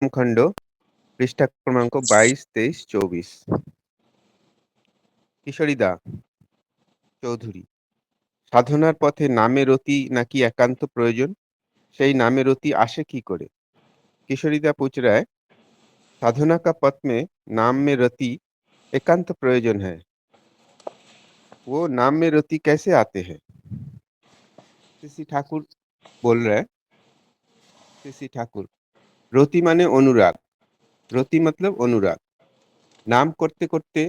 খণ্ড পৃষ্ঠা ক্রমাঙ্ক ২২, ২৩, ২৪। কিশোরীদা চৌধুরী, সাধনার পথে নামে রতি নাকি একান্ত প্রয়োজন? সেই नामे रति आशे की करे? किशोरीदा पूछ रहा है, साधना का पथ में नाम में रति एकांत प्रयोजन है, वो नाम में रति कैसे आते हैं? सीसी ठाकुर बोल रहा है, सीसी ठाकुर, रति माने अनुराग, रति मतलब अनुराग। नाम करते करते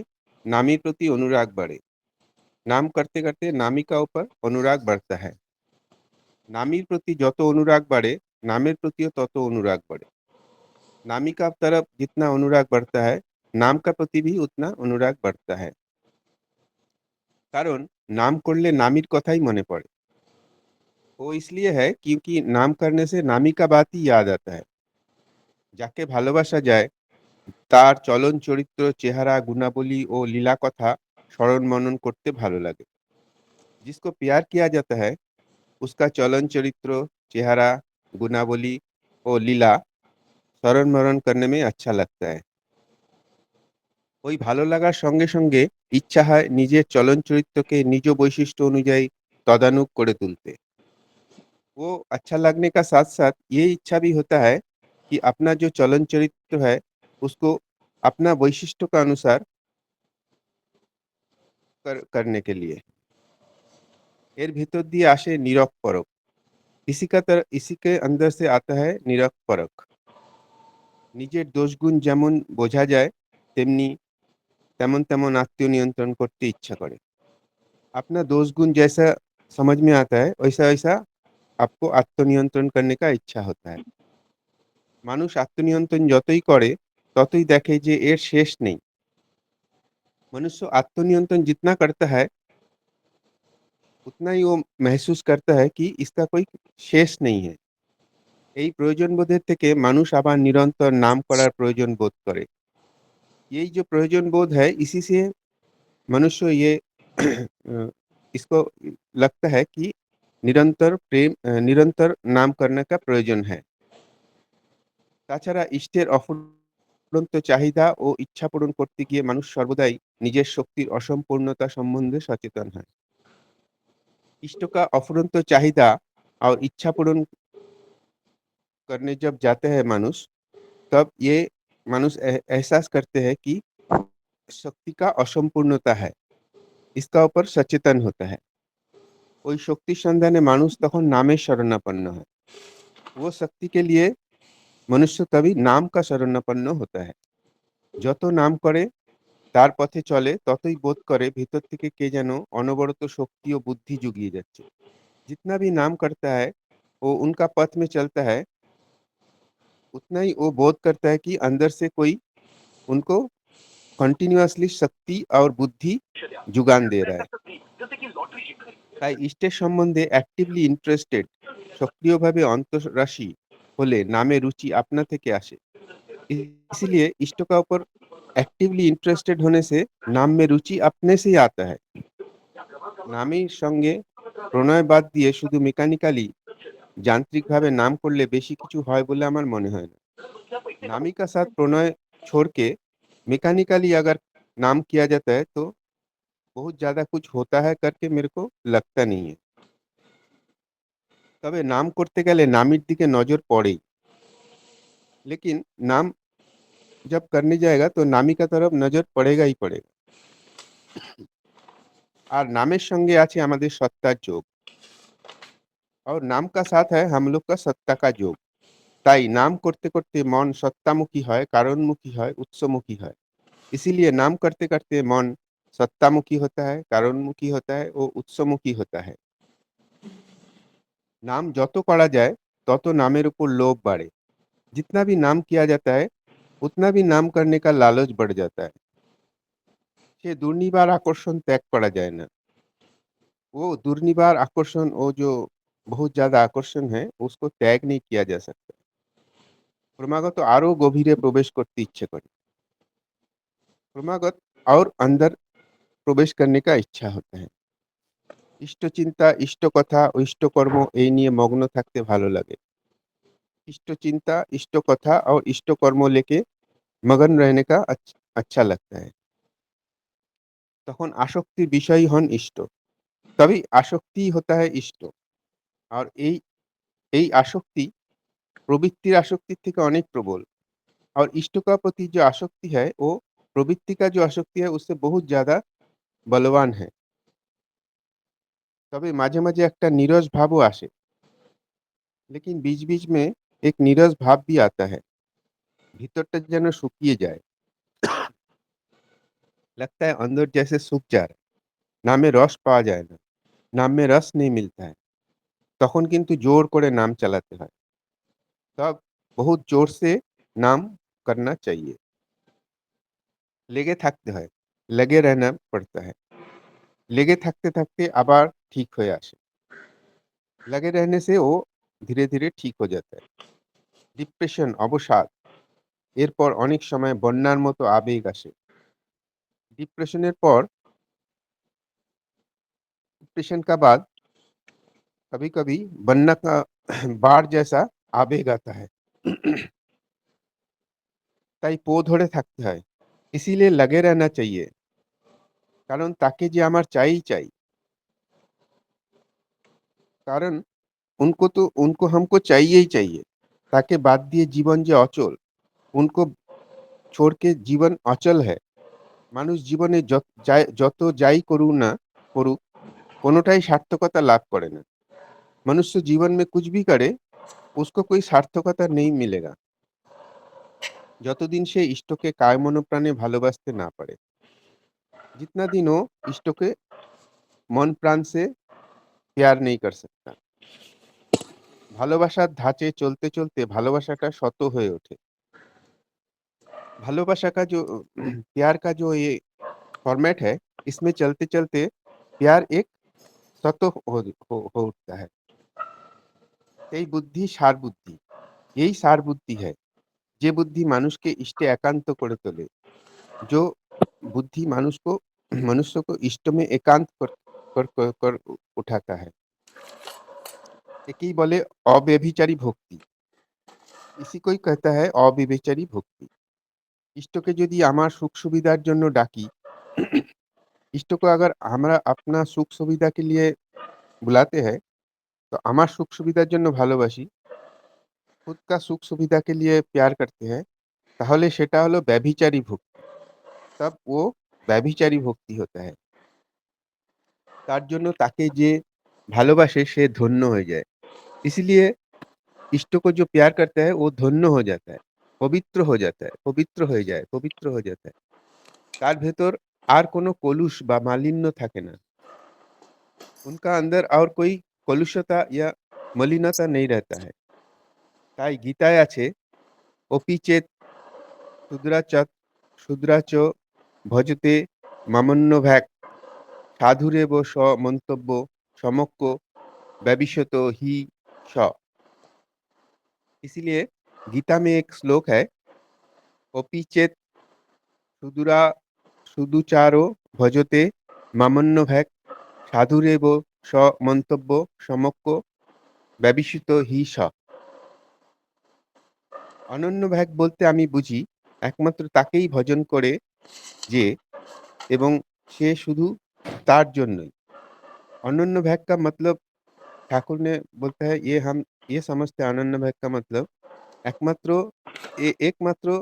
नामी प्रति अनुराग बढ़े, नाम करते करते नामी का ऊपर अनुराग बढ़ता है। नामीर प्रति যত অনুরাগ বাড়ে नामेर प्रतिও তত অনুরাग बढ़े। नामी का तरफ जितना अनुराग बढ़ता है, नाम का प्रति भी उतना अनुराग बढ़ता है। कारण नाम করলে नामीर কথাই মনে পড়ে। वो इसलिए है क्योंकि नाम करने से नामी का बात ही याद आता है। যাকে ভালোবাসা যায় তার চলন চরিত্র চেহারা গুণাবলী ও লীলা কথা স্মরণ মনন করতে ভালো লাগে। जिसको प्यार किया जाता है उसका चलन चरित्र चेहरा गुनावली और लीला স্মরণ মনন करने में अच्छा लगता है। ওই ভালো লাগার সঙ্গে সঙ্গে इच्छा है নিজের চলন চরিত্রকে নিজ বৈশিষ্ট্য অনুযায়ী तदानुक করে তুলতে। वो अच्छा लगने का साथ साथ ये इच्छा भी होता है कि अपना जो चलन चरित्र है उसको अपना वैशिष्ट्य का अनुसार करने के लिए। এর ভেতর দিয়ে আসে নীরব পরখ। इसी के अंदर से आता है নীরব পরখ। নিজের দোষগুণ যেমন বোঝা যায় তেমনি তেমন তেমন आत्म नियंत्रण करते इच्छा करे। अपना दोष गुण जैसा समझ में आता है वैसा वैसा आपको आत्मनियंत्रण करने का इच्छा होता है। মানুষ আত্মনিয়ন্ত্রণ যতই করে ততই দেখে যে এর শেষ নেই। मनुष्य आत्मनियंत्रण जितना करता है उतना ही वो महसूस करता है कि इसका कोई शेष नहीं है। এই প্রয়োজনবোধের থেকে মানুষ আবার নিরন্তর নাম করার প্রয়োজন বোধ করে। यही जो प्रयोजन बोध है इसी से मनुष्य ये इसको लगता है कि निरंतर नाम करने का प्रयोजन है। তাছাড়া ইষ্টের অফুরন্ত চাহিদা ও ইচ্ছা পূরণ করতে গিয়ে মানুষ সর্বদাই নিজের শক্তির অসম্পূর্ণতা সম্বন্ধে सचेतन है। इष्ट का अफुरंत चाहिदा और इच्छा पूर्ण करने जब जाते हैं मानुष, तब ये मानुष एहसास करते हैं कि शक्ति का असंपूर्णता है, इसका ऊपर सचेतन होता है। ওই শক্তির সন্ধানে মানুষ তখন নামের শরণাপন্ন হয়। वो शक्ति के लिए मनुष्य तभी नाम का शरणापन्न होता है। যত নাম করে তার পথে চলে ততই বোধ করে ভেতর থেকে কে যেন অনবরত শক্তি ও বুদ্ধি জুগিয়ে যাচ্ছে। जितना भी नाम करता है वो उनका पथ में चलता है, उतना ही वो बोध करता है कि अंदर से कोई उनको कंटिन्यूअसली शक्ति और बुद्धि जुगान दे रहा है। তাই ইষ্টের সম্বন্ধে অ্যাক্টিভলি ইন্টারেস্টেড সক্রিয়ভাবে অন্তরাশী হলে নামে रुचि अपना থেকে আসে। इसीलिए इष्ट का ऊपर एक्टिवली इंटरेस्टेड होने से नाम में रुचि अपने से ही आता है। নামের সঙ্গে প্রণয় বাদ দিয়ে শুধু মেকানিক্যালি যান্ত্রিকভাবে नाम করলে বেশি কিছু হয় বলে আমার মনে হয় না। नामी का साथ प्रणय छोड़ के मैकेनिकली अगर नाम किया जाता है तो बहुत ज़्यादा कुछ होता है करके मेरे को लगता नहीं है। তবে নাম করতে গেলে নামের দিকে নজর পড়েই। लेकिन नाम जब करने जाएगा तो नामी का तरफ नज़र पड़ेगा ही पड़ेगा। আর নামের সঙ্গে আছে আমাদের সত্তার যোগ। और नाम का साथ है हम लोग का सत्ता का যোগ। তাই নাম করতে করতে মন সত্তামুখী হয়, কারণমুখী হয়, উৎসমুখী হয়। इसीलिए नाम करते करते मन सत्तामुखी होता है, कारणमुखी होता है और उत्समुखी होता है। नाम যত করা যায় তত নামের উপর লোভ বাড়ে। जितना भी नाम किया जाता है उतना भी नाम करने का लालच बढ़ जाता है। সে দুর্নিবার আকর্ষণ ত্যাগ করা যায় না। वो दुर्निवार आकर्षण वो जो बहुत ज्यादा आकर्षण है उसको त्याग नहीं किया जा सकता। ক্রমাগত আরো গভীরে প্রবেশ করতে ইচ্ছে করে, ক্রমাগত और अंदर प्रवेश करने का इच्छा होता है। इष्ट चिंता इष्ट कथा ও ইষ্ট কর্ম এই নিয়ে মগ্ন থাকতে ভালো লাগে। इष्ट चिंता, इष्ट कथा और इष्ट कर्म लेके मगन रहने का अच्छा लगता है। তখন আসক্তির বিষয়ই হন ইষ্ট। তবেই আসক্তি होता है इष्ट। और এই আসক্তি प्रवृत्तिर आसक्ति থেকে অনেক প্রবল। और इष्ट का प्रति जो आसक्ति है वो प्रवृत्ति का जो आसक्ति है उससे बहुत ज़्यादा बलवान है। তবে মাঝে, মাঝে একটা नीरस भावও আসে। लेकिन बीच-बीच में एक नीरस भाव भी आता है। भीतरটা যেন শুকিয়ে যায়। लगता है अंदर जैसे सूख जा रहा है। नाम में रस पाওয়া যায় না। नाम में रस नहीं मिलता है। তখন কিন্তু জোর করে নাম চালাতে হয়। तब बहुत जोर से नाम करना चाहिए। লেগে থাকতে হয়। लगे रहना पड़ता है। লেগে থাকতে, থাকতে আবার ঠিক হয়ে আসে। लगे रहने से वो ধীরে, ধীরে ঠিক हो जाता है। ডিপ্রেশন, অবসাদ এরপর অনেক সময় বন্যার মতো আবেগ আসে। डिप्रेशনের পর डिप्रेशन का बाद कभी-कभी बन्ना का बाढ़ जैसा आवेग आता है। তাই পো ধরে থাকতে হয়। इसीलिए लगे रहना चाहिए। কারণ তাকে যে আমার চাই-ই চাই। कारण उनको हमको चाहिए ही चाहिए। ताके बाद दिए जीवन যে অচল, उनको छोड़ के जीवन अचल है। মানুষ জীবনে যত যাই করুক না করুক, কোনটাই সার্থকতা লাভ করে না। मनुष्य जीवन में कुछ भी करे, उसको कोई सार्थकता नहीं मिलेगा। যতদিন সে ইষ্টকে কায় মনোপ্রাণে ভালোবাসতে না পারে। जितना दिन वो इष्ट के मन प्राण से प्यार नहीं कर सकता। ভালোবাসার ধাঁচে চলতে, চলতে ভালোবাসাটা শত হয়ে ওঠে। भालोबासा का जो प्यार का जो ये फॉर्मेट है, इसमें चलते-चलते प्यार एक सत हो उठता है। এই বুদ্ধি সার বুদ্ধি। এই সার বুদ্ধি है, যে বুদ্ধি মানুষকে इष्टे एकांत করে তোলে। जो बुद्धि मनुष्य को इष्ट में एकांत कर उठाता है। एकेই বলে अव्यभिचारी भक्ति। इसी को ही कहता है अव्यभिचारी भक्ति। इष्टকে যদি আমার সুখ সুবিধার জন্য ডাকি, इष्ट को अगर हमरा अपना सुख सुविधा के लिए बुलाते हैं, तो আমার सुख सुविधाর জন্য ভালোবাসি, खुद का सुख सुविधा के लिए प्यार करते हैं, তাহলে সেটা হলো ব্যভিচারী ভক্তি। तब वो ব্যভিচারী ভক্তি होता है। তার জন্য তাকে যে ভালোবাসে সে ধন্য হয়ে যায়। इसलिए इष्ट को जो प्यार करता है वो धन्य हो जाता है, पवित्र हो जाता है, पवित्र হয়ে যায়, पवित्र हो जाता है। তার ভেতর আর কোনো কলুষ বা মালিন্য থাকে না। उनका अंदर और कोई कलुषता या मलिनता नहीं रहता है। তাই গীতায় আছে, "অপি চেত শূদ্রাচ ভজতে মামন্যভ্যাক সাধুরেব স মন্তব্য সমক্য ব্যবিশত হি স।" इसीलिए गीता में एक श्लोक है, "অপি চেত সুদুরা সুদুচারো ভজতে মামন্যভ্যাক সাধুরেব স মন্তব্য সমক্য ব্যবিশিত হি স।" অনন্য ভাগ বলতে আমি বুঝি একমাত্র তাকেই ভজন করে যে এবং সে শুধু তার জন্যই। अनन्य भक्त का मतलब ठाकुर ने बोलता है ये समझते हैं अनन्य भक्त का मतलब একমাত্র एकमात्र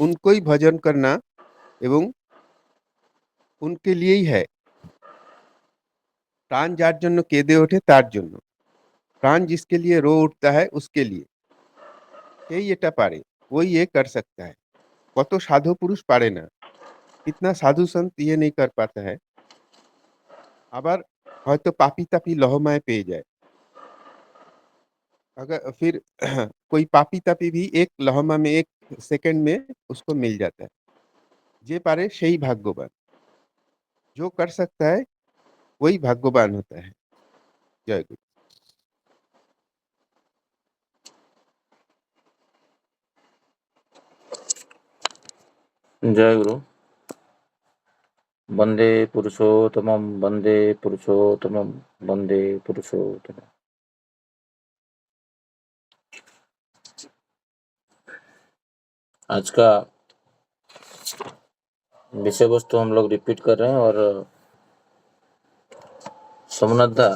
उनको ही भजन करना एवं उनके लिए ही है। प्राण যার জন্য কেঁদে ওঠে তার জন্য। प्राण जिसके लिए रो उठता है उसके लिए। সেই এটা পারে। वही ये कर सकता है। কত সাধু পুরুষ পারে না। कितना साधु संत ये नहीं कर पाता है। আবার হয়তো পাপী-তাপী লহমায় পেয়ে যায়। अगर फिर कोई पापी-तापी भी एक लहमा में 1 सेकंड में उसको मिल जाता है। যে পারে সেই ভাগ্যবান। जो कर सकता है वही भाग्यवान होता है। जय गुरु। जय गुरु। वंदे पुरुषोत्तमं वंदे पुरुषोत्तमं वंदे पुरुषोत्तमम्। आज का विषय वस्तु हम लोग रिपीट कर रहे हैं और सोमनाथ दा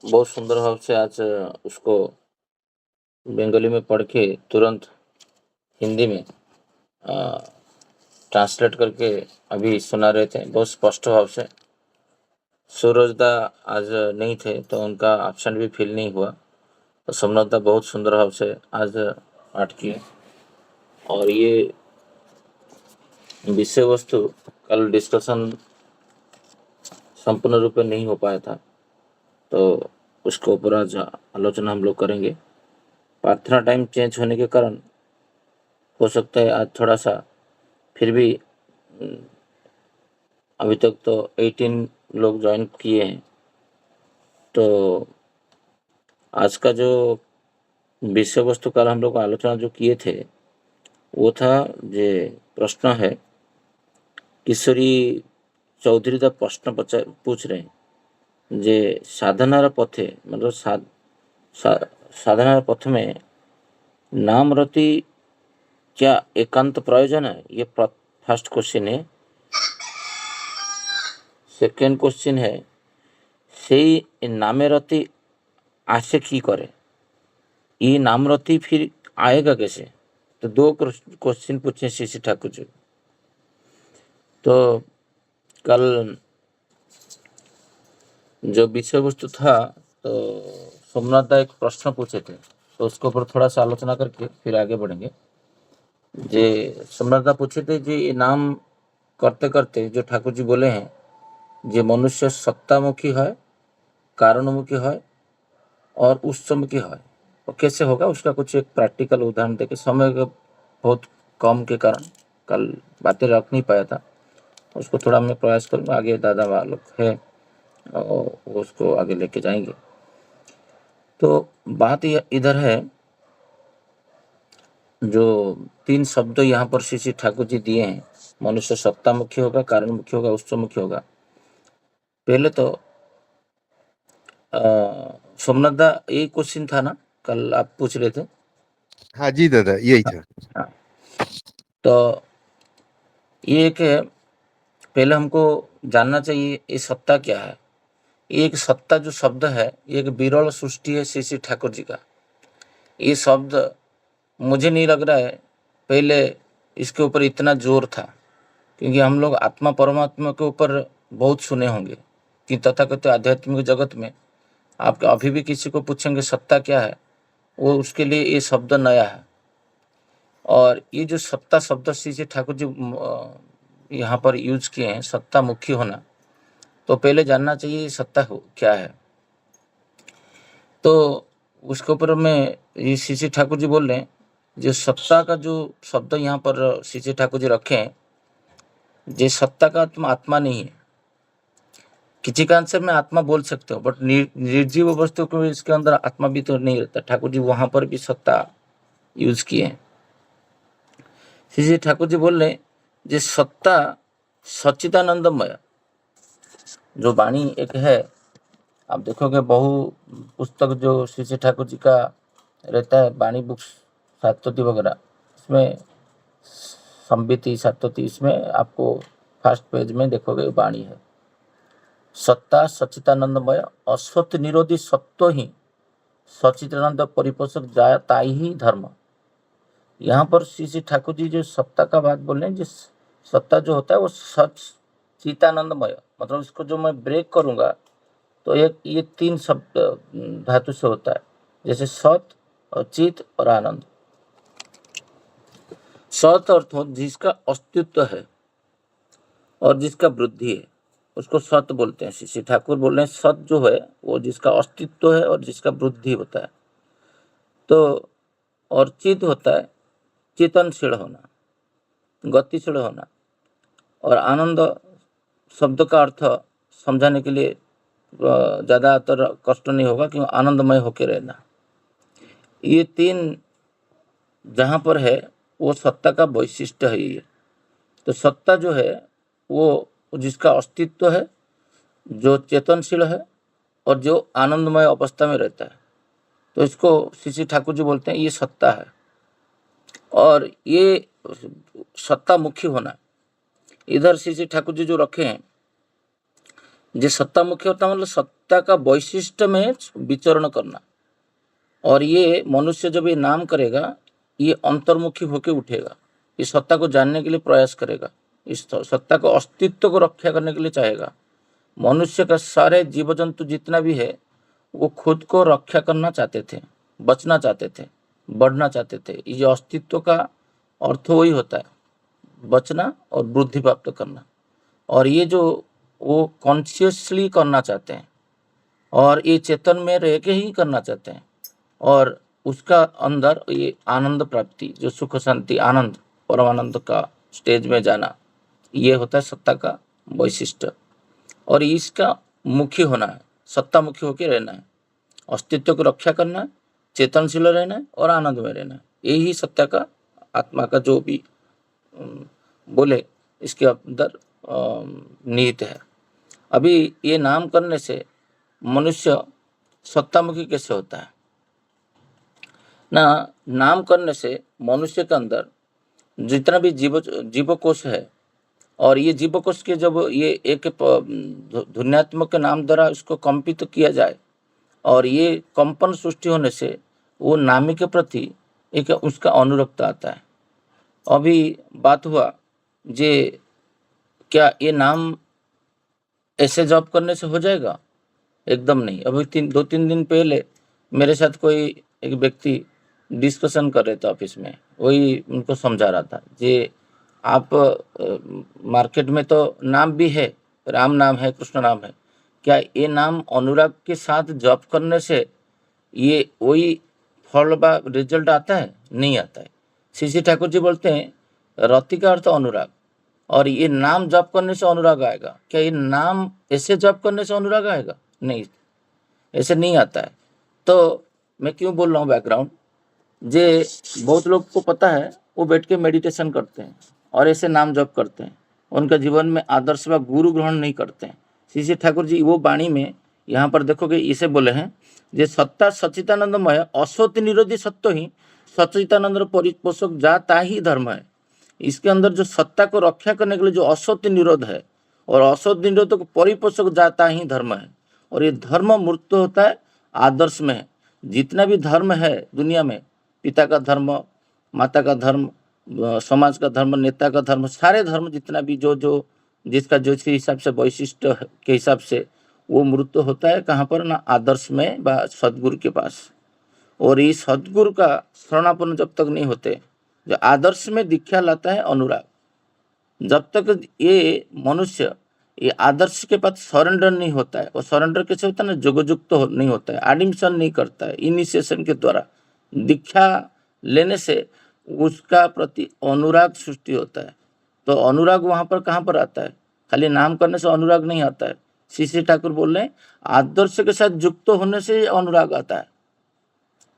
बहुत सुंदर भाव से आज उसको बंगाली में पढ़ के तुरंत हिंदी में ट्रांसलेट करके अभी सुना रहे थे बहुत स्पष्ट भाव से। सूरज दा आज नहीं थे तो उनका ऑप्शन भी फिल नहीं हुआ, तो सोमनाथ दा बहुत सुंदर भाव से आज पाठ किए। और ये विषय वस्तु कल डिस्कशन संपूर्ण रूप में नहीं हो पाया था, तो उसके ऊपर आज आलोचना हम लोग करेंगे। प्रार्थना टाइम चेंज होने के कारण हो सकता है आज थोड़ा सा फिर भी अभी तक तो 18 लोग ज्वाइन किए हैं, तो आज का जो विषय वस्तु कल हम लोग आलोचना जो किए थे वो था जे प्रश्न है किशोरी चौधरी दा प्रश्न पूछ रहे हैं जे साधनार पथे मतलब साधनार पथ में नाम रति क्या एकांत प्रयोजन है, ये फर्स्ट क्वेश्चन है। सेकेंड क्वेश्चन है से नामे रति आशे की करे, ये नाम रति फिर आएगा कैसे। तो दो क्वेश्चन पूछे श्री ठाकुर जी। तो कल जो विषय वस्तु था तो सोमनाथ दा एक प्रश्न पूछे थे, तो उसके ऊपर थोड़ा सा आलोचना करके फिर आगे बढ़ेंगे। जे सोमनाथ दा पूछे थे जे ये नाम करते करते जो ठाकुर जी बोले हैं जे मनुष्य सत्तामुखी है, कारणमुखी है और उत्समुखी है, तो कैसे होगा उसका कुछ एक प्रैक्टिकल उदाहरण देके, समय का बहुत कम के कारण कल बातें रख नहीं पाया था, उसको थोड़ा मैं प्रयास करूँगा। आगे दादा वालों है और उसको आगे लेके जाएंगे। तो बात इधर है जो 3 शब्द यहाँ पर श्री ठाकुर जी दिए हैं, मनुष्य सत्तामुखी होगा, कारणमुखी होगा, उत्सवमुखी होगा। पहले तो सोमनाथ दा यही क्वेश्चन था ना कल आप पूछ रहे थे। हाँ जी दादा, यही था। हाँ, तो ये एक पहले हमको जानना चाहिए ये सत्ता क्या है। एक सत्ता जो शब्द है ये एक विरल सृष्टि है श्री ठाकुर जी का। ये शब्द मुझे नहीं लग रहा है पहले इसके ऊपर इतना जोर था, क्योंकि हम लोग आत्मा परमात्मा के ऊपर बहुत सुने होंगे कि तथाकथित आध्यात्मिक जगत में आप अभी भी किसी को पूछेंगे सत्ता क्या है, वो उसके लिए ये शब्द नया है। और ये जो सत्ता शब्द श्री ठाकुर जी यहाँ पर यूज किए हैं, सत्ता मुखी होना, तो पहले जानना चाहिए सत्ता क्या है। तो उसके ऊपर में ये श्री ठाकुर जी बोल रहे हैं जो सत्ता का जो शब्द यहाँ पर श्री ठाकुर जी रखे हैं, जो सत्ता का आत्मा नहीं है। किसी का आंसर में आत्मा बोल सकते हो, बट निर्जीव वस्तु को इसके अंदर आत्मा भी तो नहीं रहता। ठाकुर जी वहां पर भी सत्ता यूज किए हैं। श्री ठाकुर जी बोल रहे जो सत्ता सच्चिदानंदमय जो वाणी एक है, आप देखोगे बहु पुस्तक जो श्री ठाकुर जी का रहता है, वाणी बुक्स सातोती वगैरह, इसमें संबिति सातोती, इसमें आपको फर्स्ट पेज में देखोगे वाणी है सत्ता सच्चिदानंदमय अश्वत्थ निरोधी सत्व ही सच्चिदानंद परिपोषक जाता ही धर्म। यहाँ पर श्री ठाकुर जी जो सत्ता का बात बोल रहे हैं, जिस सत्ता जो होता है वो सच चितानंदमय, मतलब इसको जो मैं ब्रेक करूंगा तो ये 3 शब्द धातु से होता है, जैसे सत और चित और आनंद। सत अर्थ हो जिसका अस्तित्व है और जिसका वृद्धि है, उसको सत बोलते हैं। श्री ठाकुर बोल रहे हैं सत जो है वो जिसका अस्तित्व है और जिसका वृद्धि होता है। तो और चित होता है चेतनशील होना, गतिशील होना। और आनंद शब्द का अर्थ समझाने के लिए ज़्यादातर कष्ट नहीं होगा, क्योंकि आनंदमय होकर रहना। ये 3 जहाँ पर है वो सत्ता का वैशिष्ट्य है। ये तो सत्ता जो है वो जिसका अस्तित्व है, जो चेतनशील है और जो आनंदमय अवस्था में रहता है, तो इसको श्री ठाकुर जी बोलते हैं ये सत्ता है। और ये सत्ता मुखी होना, इधर श्री ठाकुर जी जो रखे हैं, जो सत्ता मुखी होता मतलब सत्ता का वैशिष्ट में विचरण करना। और ये मनुष्य जब ये नाम करेगा, ये अंतर्मुखी होकर उठेगा, इस सत्ता को जानने के लिए प्रयास करेगा, इस सत्ता को अस्तित्व को रक्षा करने के लिए चाहेगा। मनुष्य का सारे जीव जंतु जितना भी है वो खुद को रक्षा करना चाहते थे, बचना चाहते थे, बढ़ना चाहते थे। ये अस्तित्व का अर्थ वही होता है, बचना और वृद्धि प्राप्त करना। और ये जो वो कॉन्शियसली करना चाहते हैं और ये चेतन में रह के ही करना चाहते हैं। और उसका अंदर ये आनंद प्राप्ति, जो सुख शांति आनंद परमानंद का स्टेज में जाना, ये होता है सत्ता का वैशिष्ट। और इसका मुखी होना है, सत्ता मुखी होकर रहना है, अस्तित्व को रक्षा करना है, चेतनशील रहना है और आनंद में रहना है। यही सत्ता का आत्मा का जो भी बोले इसके अंदर निहित है। अभी ये नाम करने से मनुष्य सत्तामुखी कैसे होता है ना? नाम करने से मनुष्य के अंदर जितना भी जीवकोश है, और ये जीवकोश के जब ये एक ध्वन्यात्मक के नाम द्वारा इसको कंपित किया जाए और ये कंपन सृष्टि होने से वो नामी के प्रति एक उसका अनुरक्त आता है। अभी बात हुआ जे क्या ये नाम ऐसे जॉब करने से हो जाएगा? एकदम नहीं। अभी 2-3 दिन पहले मेरे साथ कोई एक व्यक्ति डिस्कशन कर रहे थे ऑफिस में, वही उनको समझा रहा था जे आप मार्केट में तो नाम भी है, राम नाम है, कृष्ण नाम है, क्या ये नाम अनुराग के साथ जॉब करने से ये वही फल व रिजल्ट आता है? नहीं आता है। श्री ठाकुर जी बोलते हैं रति का अर्थ अनुराग, और ये नाम जप करने से अनुराग आएगा। क्या ये नाम ऐसे जप करने से अनुराग आएगा? नहीं, ऐसे नहीं आता है। तो मैं क्यों बोल रहा हूँ बैकग्राउंड, जे बहुत लोग को पता है, वो बैठ के मेडिटेशन करते हैं और ऐसे नाम जप करते हैं, उनका जीवन में आदर्श व गुरु ग्रहण नहीं करते हैं। श्री ठाकुर जी वो वाणी में यहाँ पर देखोगे इसे बोले हैं जे सत्ता सच्चिदानंदमय असोत निरोधी सत्य ही सच्चिदानंद परिपोषक जा ता ही धर्म है। इसके अंदर जो सत्ता को रक्षा करने के लिए जो असत्य निरोध है और असत्य निरोध को परिपोषक जाता ही धर्म है। और ये धर्म मूर्त होता है आदर्श में है। जितना भी धर्म है दुनिया में, पिता का धर्म, माता का धर्म, समाज का धर्म, नेता का धर्म, सारे धर्म जितना भी जो जिसका जो हिसाब से वैशिष्ट के हिसाब से वो मूर्त होता है कहाँ पर ना? आदर्श में व सदगुरु के पास। और ये सदगुरु का शरणापन्न जब तक नहीं होते, जो आदर्श में दीक्षा लाता है अनुराग, जब तक ये मनुष्य ये आदर्श के पास सरेंडर नहीं होता है, और सरेंडर कैसे होता है ना? जोगयुक्त नहीं होता है, एडमिशन नहीं करता है, इनिशिएशन के द्वारा दीक्षा लेने से उसका प्रति अनुराग सृष्टि होता है। तो अनुराग वहां पर कहाँ पर आता है? खाली नाम करने से अनुराग नहीं आता है। श्री ठाकुर बोल रहे हैं आदर्श के साथ युक्त होने से अनुराग आता है।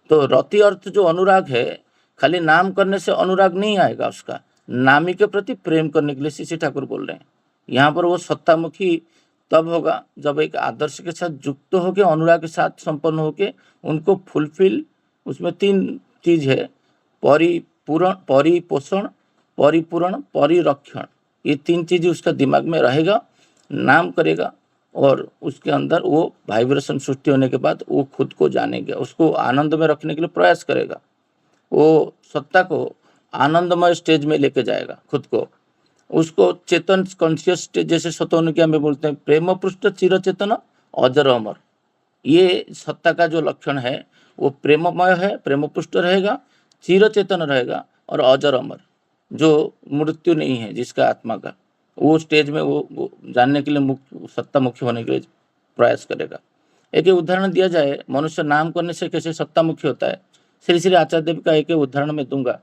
तो रति अर्थ जो अनुराग है, खाली नाम करने से अनुराग नहीं आएगा, उसका नामी के प्रति प्रेम करने के लिए श्री ठाकुर बोल रहे हैं। यहाँ पर वो सत्तामुखी तब होगा जब एक आदर्श के साथ युक्त होके अनुराग के साथ संपन्न होके उनको फुलफिल, उसमें 3 चीज है, परिपूर्ण, परिपोषण, परिपूर्ण, परिरक्षण। ये 3 चीज उसका दिमाग में रहेगा, नाम करेगा और उसके अंदर वो वाइब्रेशन सृष्टि होने के बाद वो खुद को जानेगा, उसको आनंद में रखने के लिए प्रयास करेगा, वो सत्ता को आनंदमय स्टेज में लेके जाएगा खुद को, उसको चेतन कॉन्शियस स्टेज, जैसे सतोनुज्ञा में बोलते हैं प्रेम पृष्ठ चिर चेतन अजर अमर। ये सत्ता का जो लक्षण है वो प्रेममय है, प्रेम पुष्ट रहेगा, चिर चेतन रहेगा और अजर अमर, जो मृत्यु नहीं है जिसका आत्मा का, वो स्टेज में वो जानने के लिए सत्ता मुखी होने के लिए प्रयास करेगा। एक उदाहरण दिया जाए मनुष्य नाम करने से कैसे सत्ता मुखी होता है, श्री श्री आचार्य देव का एक उदाहरण मैं दूंगा।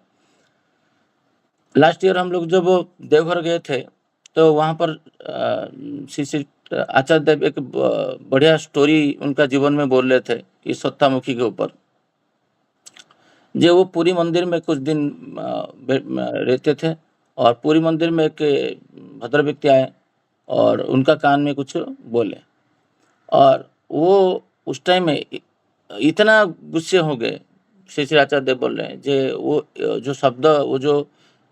लास्ट ईयर हम लोग जब देवघर गए थे तो वहाँ पर श्री श्री आचार्य देव एक बढ़िया स्टोरी उनका जीवन में बोल रहे थे इस सत्तामुखी के ऊपर। जो वो पूरी मंदिर में कुछ दिन रहते थे और पूरी मंदिर में एक भद्र व्यक्ति आए और उनका कान में कुछ बोले, और वो उस टाइम में इतना गुस्से हो गए श्री श्री आचार्य देव बोल रहे हैं जे वो जो शब्द वो जो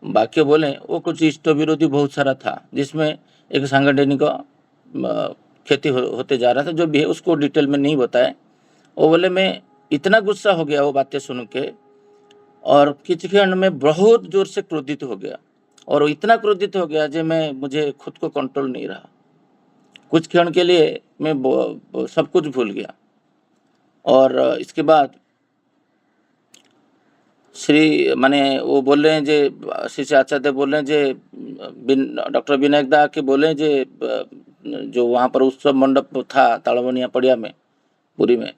वाक्य बोले वो कुछ इष्ट विरोधी बहुत सारा था, जिसमें एक सांगठनिक खेती होते जा रहा था, जो भी है उसको डिटेल में नहीं बताए। वो बोले मैं इतना गुस्सा हो गया वो बातें सुन के, और किसी क्षण में बहुत जोर से क्रोधित हो गया, और वो इतना क्रोधित हो गया जे मैं मुझे खुद को कंट्रोल नहीं रहा। कुछ क्षण के लिए मैं सब कुछ भूल गया। और इसके बाद श्री माने वो बोल रहे हैं जे श्री श्री आचार्य देव बोल रहे हैं जे डॉक्टर विनायक दा के बोले जे जो वहाँ पर उत्सव मंडप था तालबनिया पड़िया में पुरी में,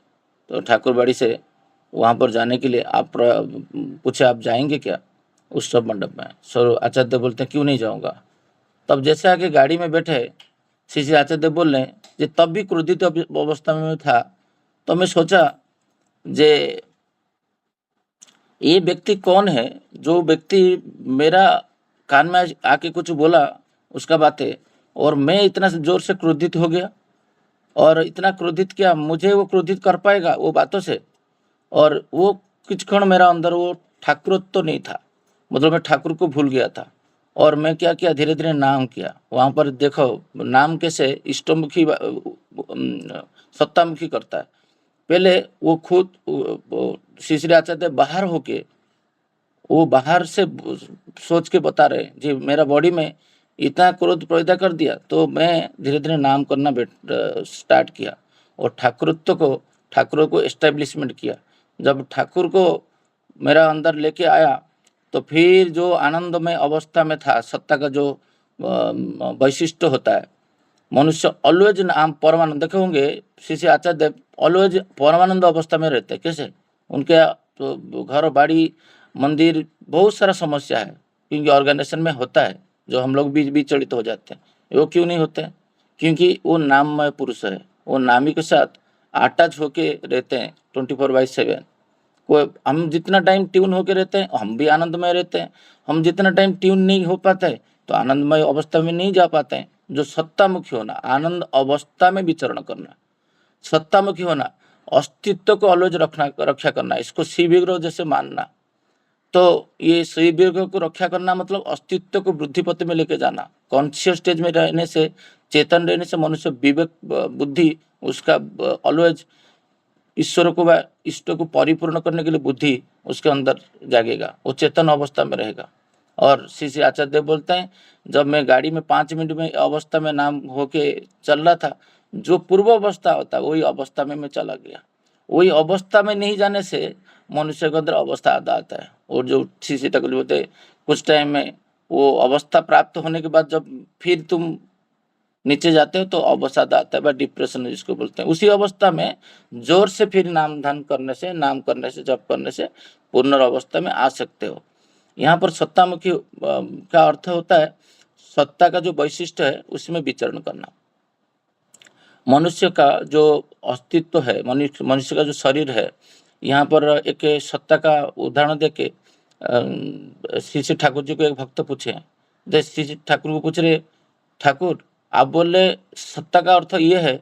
तो ठाकुरबाड़ी से वहाँ पर जाने के लिए आप पूछे आप जाएंगे क्या उत्सव मंडप में? सर आचार्य देव बोलते हैं क्यों नहीं जाऊँगा। तब जैसे आके गाड़ी में बैठे श्री श्री आचार्य देव बोल रहे हैं जे तब भी क्रोधित अवस्था में था, तो मैं सोचा जे ये व्यक्ति कौन है जो व्यक्ति मेरा कान में आके कुछ बोला उसका बातें, और मैं इतना जोर से क्रोधित हो गया, और इतना क्रोधित किया, मुझे वो क्रोधित कर पाएगा वो बातों से? और वो कुछ क्षण मेरा अंदर वो ठाकुरत्व तो नहीं था, मतलब मैं ठाकुर को भूल गया था। और मैं क्या किया, धीरे धीरे नाम किया। वहाँ पर देखो नाम कैसे इष्टमुखी सत्तामुखी करता है। पहले वो खुद श्री श्री आचार्य बाहर होके वो बाहर से सोच के बता रहे जी मेरा बॉडी में इतना क्रोध पैदा कर दिया, तो मैं धीरे धीरे नाम करना स्टार्ट किया और ठाकुर को एस्टेब्लिशमेंट किया। जब ठाकुर को मेरा अंदर लेके आया तो फिर जो आनंदमय अवस्था में था, सत्ता का जो वैशिष्ट्य होता है, मनुष्य ऑलवेज नाम परमानंद देखे होंगे श्री श्री आचार्य देव ऑलवेज परमानंद अवस्था में रहते हैं। कैसे? उनके तो घर बाड़ी मंदिर बहुत सारा समस्या है, क्योंकि ऑर्गेनाइजेशन में होता है जो हम लोग भी विचलित हो जाते हैं। वो क्यों नहीं होते हैं? क्योंकि वो नाममय पुरुष है, वो नामी के साथ अटैच होके रहते हैं 24/7। कोई हम जितना टाइम ट्यून होके रहते हैं हम भी आनंदमय रहते हैं, हम जितना टाइम ट्यून नहीं हो पाता है तो आनंदमय अवस्था में नहीं जा पाते हैं। जो सत्तामुखी होना, आनंद अवस्था में विचरण करना, सत्तामुखी होना, अस्तित्व को ऑलवेज रक्षा करना, इसको शिव जैसे मानना। तो ये शिव को रक्षा करना मतलब अस्तित्व को वृद्धि पथ में लेके जाना। कॉन्शियस स्टेज में रहने से, चेतन रहने से मनुष्य विवेक बुद्धि उसका ऑलवेज ईश्वर को व इष्ट को परिपूर्ण करने के लिए बुद्धि उसके अंदर जागेगा, वो चेतन अवस्था में रहेगा। और श्री श्री आचार्य देव बोलते हैं जब मैं गाड़ी में 5 मिनट में अवस्था में नाम होके चल रहा था, जो पूर्व अवस्था होता है वही अवस्था में मैं चला गया। वही अवस्था में नहीं जाने से मनुष्य के अंदर अवस्था आता है। और जो श्री श्री ठाकुर बोलते हैं कुछ टाइम में वो अवस्था प्राप्त होने के बाद जब फिर तुम नीचे जाते हो तो अवसाद आता है, डिप्रेशन जिसको बोलते हैं। उसी अवस्था में जोर से फिर नाम ध्यान करने से, नाम करने से, जप करने से पूर्ण अवस्था में आ सकते हो। यहाँ पर सत्तामुखी का अर्थ होता है सत्ता का जो वैशिष्ट्य है उसमें विचरण करना। मनुष्य का जो अस्तित्व है, मनुष्य का जो शरीर है, यहाँ पर एक सत्ता का उदाहरण देके श्री श्री ठाकुर जी को एक भक्त पूछे, श्री श्री ठाकुर को पूछ रहे ठाकुर आप बोल रहे सत्ता का अर्थ ये है,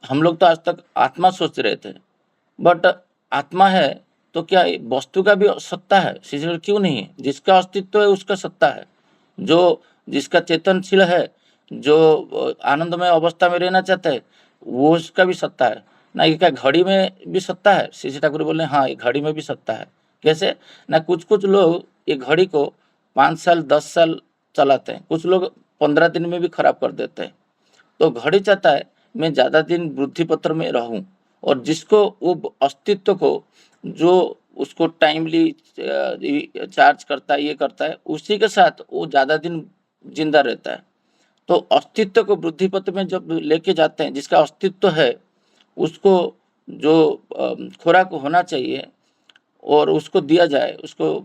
हम लोग तो आज तक आत्मा सोच रहे थे, बट आत्मा है तो क्या वस्तु का भी सत्ता है? क्यों नहीं है? जिसका अस्तित्व है उसका सत्ता है, जो जिसका चेतनशील है, जो आनंदमय अवस्था में रहना चाहता है वो उसका भी सत्ता है ना। ये क्या घड़ी में भी सत्ता है? श्री ठाकुर बोले हाँ ये घड़ी में भी सत्ता है। कैसे ना? कुछ लोग ये घड़ी को 5 साल 10 साल चलाते हैं, कुछ लोग 15 दिन में भी खराब कर देते हैं। तो घड़ी चाहता है मैं ज़्यादा दिन वृद्धि पत्र में रहूं, और जिसको वो अस्तित्व को जो उसको टाइमली चार्ज करता है, ये करता है, उसी के साथ वो ज़्यादा दिन जिंदा रहता है। तो अस्तित्व को वृद्धि पत्र में जब लेके जाते हैं, जिसका अस्तित्व है उसको जो खुराक होना चाहिए और उसको दिया जाए, उसको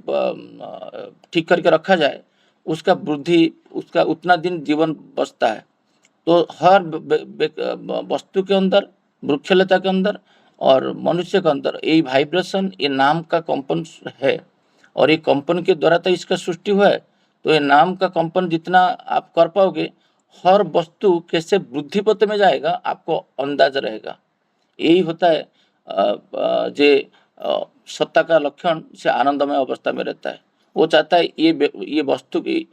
ठीक करके रखा जाए, उसका वृद्धि, उसका उतना दिन जीवन बचता है। तो हर वस्तु के अंदर, वृक्षलता के अंदर और मनुष्य के अंदर ये वाइब्रेशन, ये नाम का कंपन है, और ये कंपन के द्वारा तो इसका सृष्टि हुआ है। तो ये नाम का कंपन जितना आप कर पाओगे, हर वस्तु कैसे वृद्धि पथ में जाएगा आपको अंदाजा रहेगा। यही होता है जे सत्ता का लक्षण से आनंदमय अवस्था में रहता है। वो चाहता है ये वस्तु की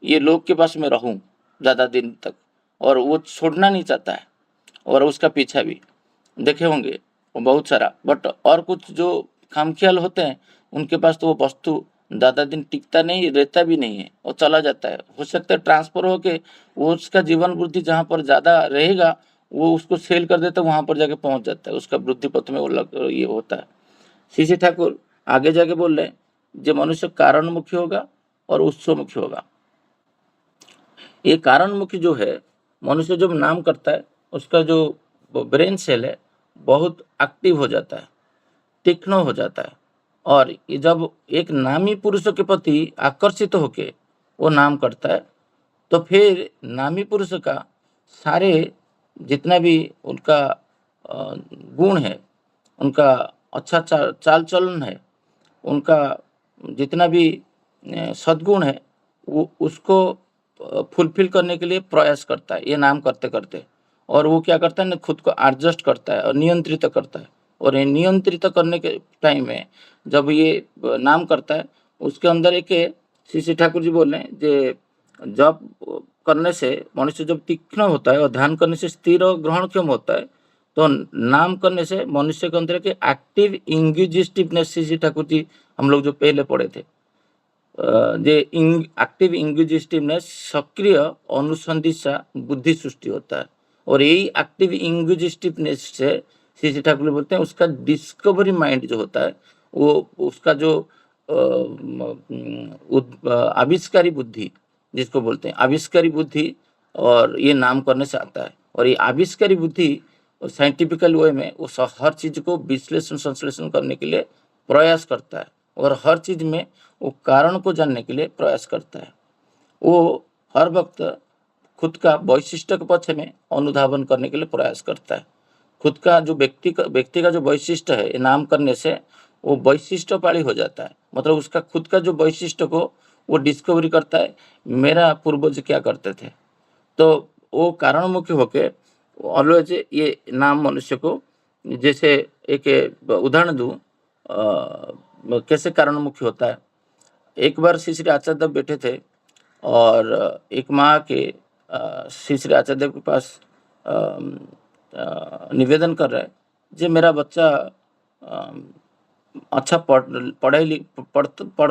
ये लोग के पास मैं रहूं ज़्यादा दिन तक, और वो छोड़ना नहीं चाहता है, और उसका पीछा भी देखे होंगे वो बहुत सारा। बट और कुछ जो खामख्याल होते हैं उनके पास तो वो वस्तु ज़्यादा दिन टिकता नहीं, रहता भी नहीं है, वो चला जाता है। हो सकता है ट्रांसफर होके वो उसका जीवन वृद्धि जहाँ पर ज़्यादा रहेगा वो उसको सेल कर देता है, वहाँ पर जाके पहुँच जाता है, उसका वृद्धि पथ में वो ये होता है। श्री ठाकुर आगे जाके बोल रहे हैं, जो मनुष्य कारणमुखी होगा और उत्सवमुखी होगा। ये कारणमुखी जो है, मनुष्य जब नाम करता है उसका जो ब्रेन सेल है बहुत एक्टिव हो जाता है, तीक्ष्ण हो जाता है, और ये जब एक नामी पुरुषों के प्रति आकर्षित होके वो नाम करता है तो फिर नामी पुरुष का सारे जितना भी उनका गुण है, उनका अच्छा चाल चलन है, उनका जितना भी सद्गुण है वो उसको फुलफिल करने के लिए प्रयास करता है ये नाम करते करते। और वो क्या करता है ना, खुद को एडजस्ट करता है और नियंत्रित करता है। और ये नियंत्रित करने के टाइम में जब ये नाम करता है उसके अंदर एक श्री श्री ठाकुर जी बोल रहे हैं, जे जब करने से मनुष्य जब तीक्ष्ण होता है और ध्यान करने से स्थिर और ग्रहणक्षम होता है, तो नाम करने से मनुष्य के अंदर के एक्टिव इंग्यूजिस्टिवनेस, श्री ठाकुर जी हम लोग जो पहले पढ़े थे, जे एक्टिव इंग्यूजिस्टिवनेस सक्रिय अनुसंधित्सा बुद्धि सृष्टि होता है। और यही एक्टिव इंग्यूजिस्टिवनेस से श्री ठाकुर बोलते हैं उसका डिस्कवरी माइंड जो होता है वो उसका जो आविष्कारी बुद्धि जिसको बोलते हैं आविष्कारी बुद्धि, और ये नाम करने से आता है। और ये आविष्कारी बुद्धि साइंटिफिकल वे में वो हर चीज को विश्लेषण संश्लेषण करने के लिए प्रयास करता है, और हर चीज में वो कारण को जानने के लिए प्रयास करता है। वो हर वक्त खुद का वैशिष्ट्य के पक्ष में अनुधावन करने के लिए प्रयास करता है। खुद का जो व्यक्ति का जो वैशिष्ट्य है ये नाम करने से वो वैशिष्ट्यपाली हो जाता है, मतलब उसका खुद का जो वैशिष्ट्य को वो डिस्कवरी करता है, मेरा पूर्वज क्या करते थे। तो वो कारणमुखी होके ऑलवेज ये नाम मनुष्य को, जैसे एक उदाहरण दूं कैसे कारणमुखी होता है। एक बार श्री श्री आचार्य देव बैठे थे और एक माँ के श्री श्री आचार्य देव के पास निवेदन कर रहे हैं, जे मेरा बच्चा अच्छा पढ़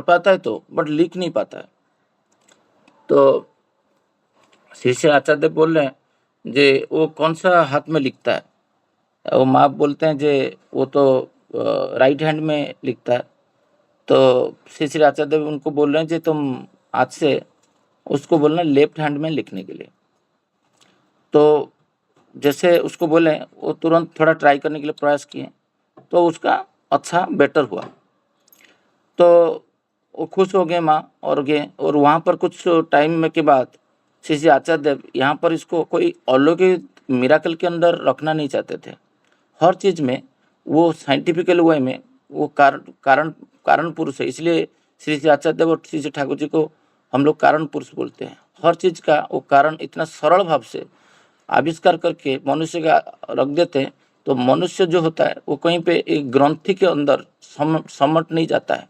पाता है तो बट लिख नहीं पाता है। तो श्री श्री आचार्य देव बोल रहे हैं, जे वो कौन सा हाथ में लिखता है। वो माँ बोलते हैं जे वो तो राइट हैंड में लिखता है। तो श्री श्री आचार्य देव उनको बोल रहे हैं जी तुम आज से उसको बोलना लेफ्ट हैंड में लिखने के लिए। तो जैसे उसको बोले वो तुरंत थोड़ा ट्राई करने के लिए प्रयास किए तो उसका अच्छा बेटर हुआ। तो वो खुश हो गए माँ और गए, और वहाँ पर कुछ टाइम में के बाद श्री श्री आचार्य देव यहाँ पर इसको कोई अलौकिक मिराकल के अंदर रखना नहीं चाहते थे। हर चीज़ में वो साइंटिफिकल वे में वो कारण पुरुष है, इसलिए श्री श्री आचार्य देव और श्री श्री ठाकुर जी को हम लोग कारण पुरुष बोलते हैं। हर चीज़ का वो कारण इतना सरल भाव से आविष्कार करके मनुष्य का रख देते हैं, तो मनुष्य जो होता है वो कहीं पे एक ग्रंथि के अंदर समट नहीं जाता है।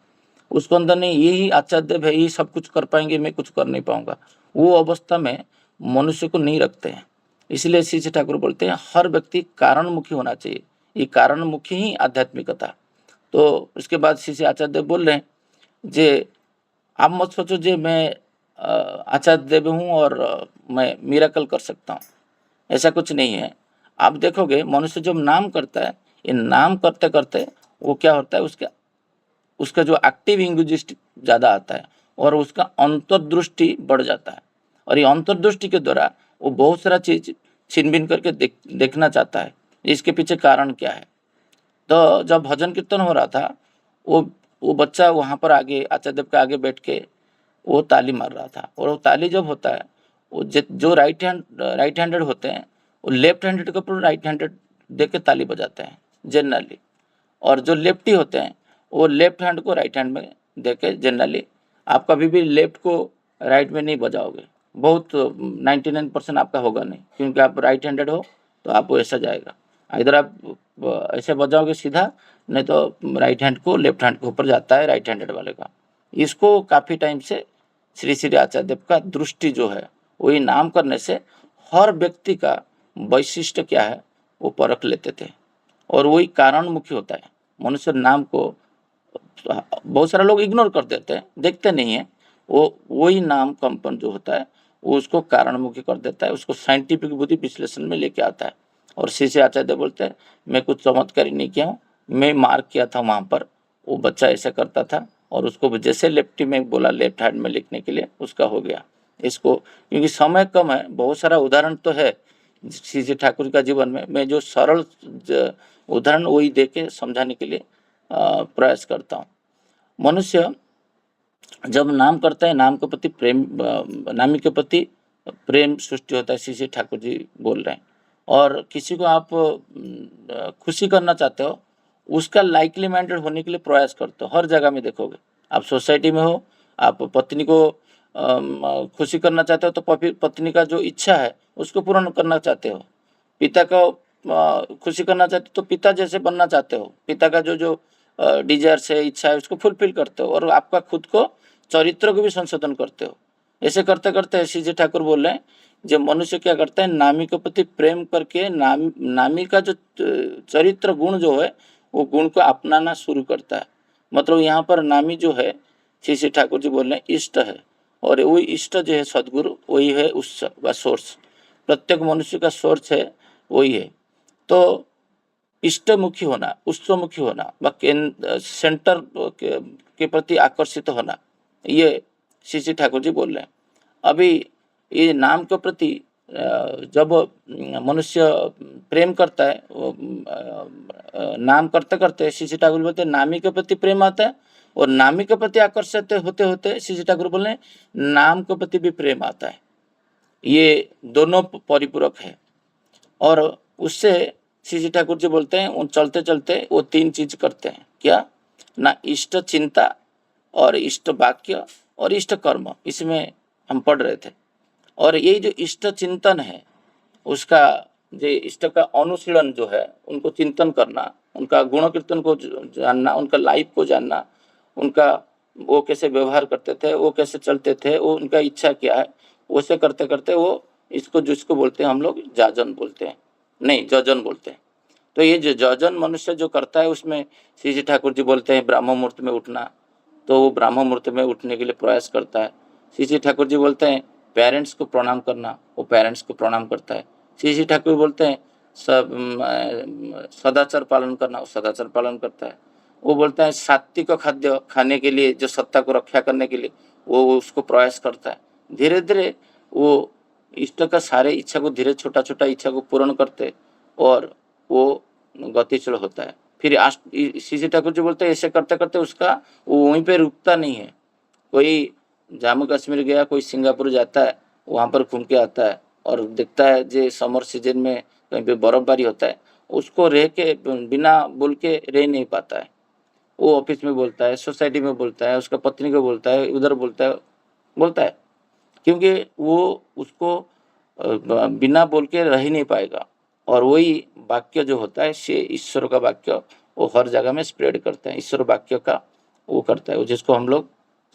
उसको अंदर नहीं यही आचार्य देव है, यही सब कुछ कर पाएंगे, मैं कुछ कर नहीं पाऊंगा, वो अवस्था में मनुष्य को नहीं रखते हैं। इसलिए श्री श्री ठाकुर बोलते हैं हर व्यक्ति कारणमुखी होना चाहिए, ये कारणमुखी ही आध्यात्मिकता। तो उसके बाद श्री श्री आचार्य देव बोल रहे हैं, जे आप मत सोचो जे मैं आचार्य देव हूँ और मैं मिराकल कर सकता हूँ, ऐसा कुछ नहीं है। आप देखोगे मनुष्य जब नाम करता है, ये नाम करते करते वो क्या होता है, उसका जो एक्टिव इंग्यूजिस्ट ज़्यादा आता है और उसका अंतर्दृष्टि बढ़ जाता है। और ये अंतर्दृष्टि के द्वारा वो बहुत सारा चीज छीन-बीन करके देखना चाहता है, इसके पीछे कारण क्या है। तो जब भजन कीर्तन हो रहा था, वो बच्चा वहाँ पर आगे आचार्य देव के आगे बैठ के वो ताली मार रहा था। और वो ताली जब होता है, वो जो राइट हैंडेड होते हैं वो लेफ्ट हैंडेड के ऊपर राइट हैंडेड दे के ताली बजाते हैं जनरली, और जो लेफ्टी होते हैं वो लेफ्ट हैंड को राइट हैंड में दे के जनरली। आप कभी भी लेफ्ट को राइट में नहीं बजाओगे, बहुत 99% आपका होगा नहीं, क्योंकि आप राइट हैंडेड हो तो आप ऐसा जाएगा। इधर आप ऐसे बजाओगे सीधा, नहीं तो राइट हैंड को लेफ्ट हैंड के ऊपर जाता है, राइट हैंडेड वाले का। इसको काफ़ी टाइम से श्री श्री आचार्य देव का दृष्टि जो है, वही नाम करने से हर व्यक्ति का वैशिष्ट्य क्या है वो परख लेते थे, और वही कारणमुखी होता है। मनुष्य नाम को बहुत सारे लोग इग्नोर कर देते हैं, देखते नहीं है, वो वही नाम कंपन जो होता है वो उसको कारणमुखी कर देता है, उसको साइंटिफिक बुद्धि विश्लेषण में लेके आता है। और श्री श्री आचार्य देव बोलते हैं, मैं कुछ चमत्कारी नहीं किया हूँ, मैं मार्क किया था वहाँ पर, वो बच्चा ऐसा करता था और उसको जैसे लेफ्टी में बोला लेफ्ट हैंड में लिखने के लिए, उसका हो गया। इसको क्योंकि समय कम है, बहुत सारा उदाहरण तो है श्री श्री ठाकुर का जीवन में, मैं जो सरल उदाहरण वही दे के समझाने के लिए प्रयास करता हूँ। मनुष्य जब नाम करता है, नाम के प्रति प्रेम, नामी के प्रति प्रेम सृष्टि होता है, श्री श्री ठाकुर जी बोल रहे हैं। और किसी को आप खुशी करना चाहते हो, उसका लाइकली माइंडेड होने के लिए प्रयास करते हो। हर जगह में देखोगे, आप सोसाइटी में हो, आप पत्नी को खुशी करना चाहते हो तो पत्नी का जो इच्छा है उसको पूर्ण करना चाहते हो। पिता को खुशी करना चाहते हो तो पिता जैसे बनना चाहते हो, पिता का जो जो डिजायर्स है, इच्छा है, उसको फुलफिल करते हो, और आपका खुद को चरित्र को भी संशोधन करते हो। ऐसे करते करते श्री जी ठाकुर बोल रहे हैं, जब मनुष्य क्या करता है, नामी के प्रति प्रेम करके नामी का जो चरित्र गुण जो है वो गुण को अपनाना शुरू करता है। मतलब यहाँ पर नामी जो है, श्री श्री ठाकुर जी बोल रहे हैं, इष्ट है, और वही इष्ट जो है सदगुरु, वही है उस सोर्स। प्रत्येक मनुष्य का सोर्स है वही है। तो इष्टमुखी होना, उत्सवमुखी होना, सेंटर के प्रति आकर्षित होना, ये श्री श्री ठाकुर जी बोल रहे हैं। अभी ये नाम के प्रति जब मनुष्य प्रेम करता है, नाम करते करते श्री श्री ठाकुर बोलते हैं नामी के प्रति प्रेम आता है, और नामी के प्रति आकर्षित होते होते श्री श्री ठाकुर बोल रहे हैं नाम के प्रति भी प्रेम आता है। ये दोनों परिपूरक है। और उससे श्री श्री ठाकुर जी बोलते हैं, उन चलते चलते वो तीन चीज करते हैं, क्या ना, इष्ट चिंता और इष्ट वाक्य और इष्ट कर्म, इसमें हम पढ़ रहे थे। और ये जो इष्ट चिंतन है, उसका जो इष्ट का अनुशीलन जो है, उनको चिंतन करना, उनका गुण कीर्तन को जानना, उनका लाइफ को जानना, उनका वो कैसे व्यवहार करते थे, वो कैसे चलते थे, वो उनका इच्छा क्या है, वैसे करते करते वो इसको जिसको बोलते हैं हम लोग जाजन बोलते हैं, नहीं जजन बोलते हैं। तो ये जो जजन मनुष्य जो करता है, उसमें श्री जी ठाकुर जी बोलते हैं ब्रह्म मुहूर्त में उठना, तो वो ब्रह्म मुहूर्त में उठने के लिए प्रयास करता है। श्री जी ठाकुर जी बोलते हैं पेरेंट्स को प्रणाम करना, वो पेरेंट्स को प्रणाम करता है। श्री जी ठाकुर बोलते हैं सदाचार पालन करना, वो सदाचार पालन करता है। वो बोलता है सात्विक खाद्य खाने के लिए, जो सत्ता को रक्षा करने के लिए वो उसको प्रयास करता है। धीरे धीरे वो इष्ट का सारे इच्छा को, धीरे छोटा छोटा इच्छा को पूर्ण करते, और वो गतिशील होता है। फिर श्री जी ठाकुर जी बोलते हैं ऐसे करते करते उसका वो वहीं पे रुकता नहीं है। कोई जम्मू कश्मीर गया, कोई सिंगापुर जाता है, वहाँ पर घूम के आता है और देखता है जो समर सीजन में कहीं पे बर्फबारी होता है, उसको रह के बिना बोल के रह नहीं पाता है। वो ऑफिस में बोलता है, सोसाइटी में बोलता है, उसका पत्नी को बोलता है, उधर बोलता है, क्योंकि वो उसको बिना बोल के रह ही नहीं पाएगा। और वही वाक्य जो होता है, से ईश्वर का वाक्य वो हर जगह में स्प्रेड करता है, ईश्वर वाक्य का वो करता है, जिसको हम लोग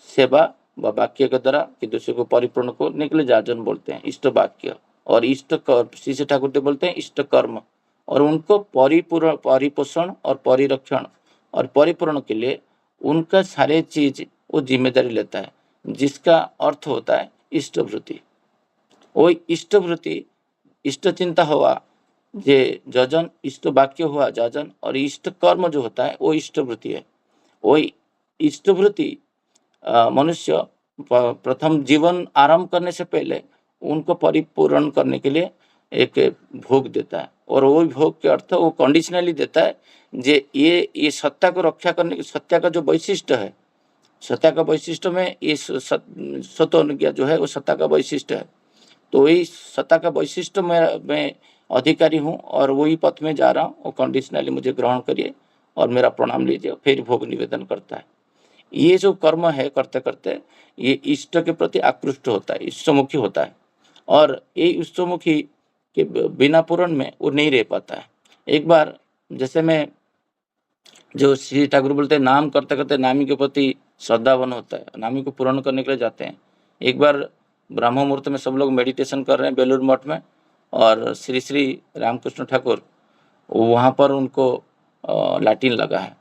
सेवा व वाक्य के द्वारा कि दूसरे को परिपूर्ण करने के लिए जाजन बोलते हैं, इष्ट वाक्य। और इष्ट कर्म, श्री श्री ठाकुर जी बोलते हैं इष्ट कर्म, और उनको परिपोषण और परिरक्षण और परिपूर्ण के लिए उनका सारे चीज वो जिम्मेदारी लेता है, जिसका अर्थ होता है इष्टवृत्ति। वो इष्टवृत्ति, इष्ट चिंता हुआ जे जजन, इष्ट वाक्य हुआ जजन, और इष्ट कर्म जो होता है वो इष्टवृत्ति है। वही इष्टवृत्ति मनुष्य प्रथम जीवन आरंभ करने से पहले उनको परिपूर्ण करने के लिए एक भोग देता है, और वो भोग के अर्थ वो कंडीशनली देता है, जे ये सत्ता को रक्षा करने की, सत्ता का जो वैशिष्ट है, सत्ता का वैशिष्ट में ये सत्व जो है वो सत्ता का वैशिष्ट है। तो वही सत्ता का वैशिष्ट मैं अधिकारी हूँ और वही पथ में जा रहा हूँ, वो कंडीशनली मुझे ग्रहण करिए और मेरा प्रणाम लीजिए, फिर भोग निवेदन करता है। ये जो कर्म है करते करते ये इष्ट के प्रति आकृष्ट होता है, इष्टमुखी होता है, और ये इष्टमुखी के बिना पूर्ण में वो नहीं रह पाता है। एक बार जैसे मैं जो श्री ठाकुर बोलते हैं नाम करते-करते नामी के प्रति श्रद्धावान होता है, नामी को पूर्ण करने के लिए जाते हैं। एक बार ब्रह्म मुहूर्त में सब लोग मेडिटेशन कर रहे हैं बेलूर मठ में और श्री श्री रामकृष्ण ठाकुर वहाँ पर उनको लैट्रिन लगा है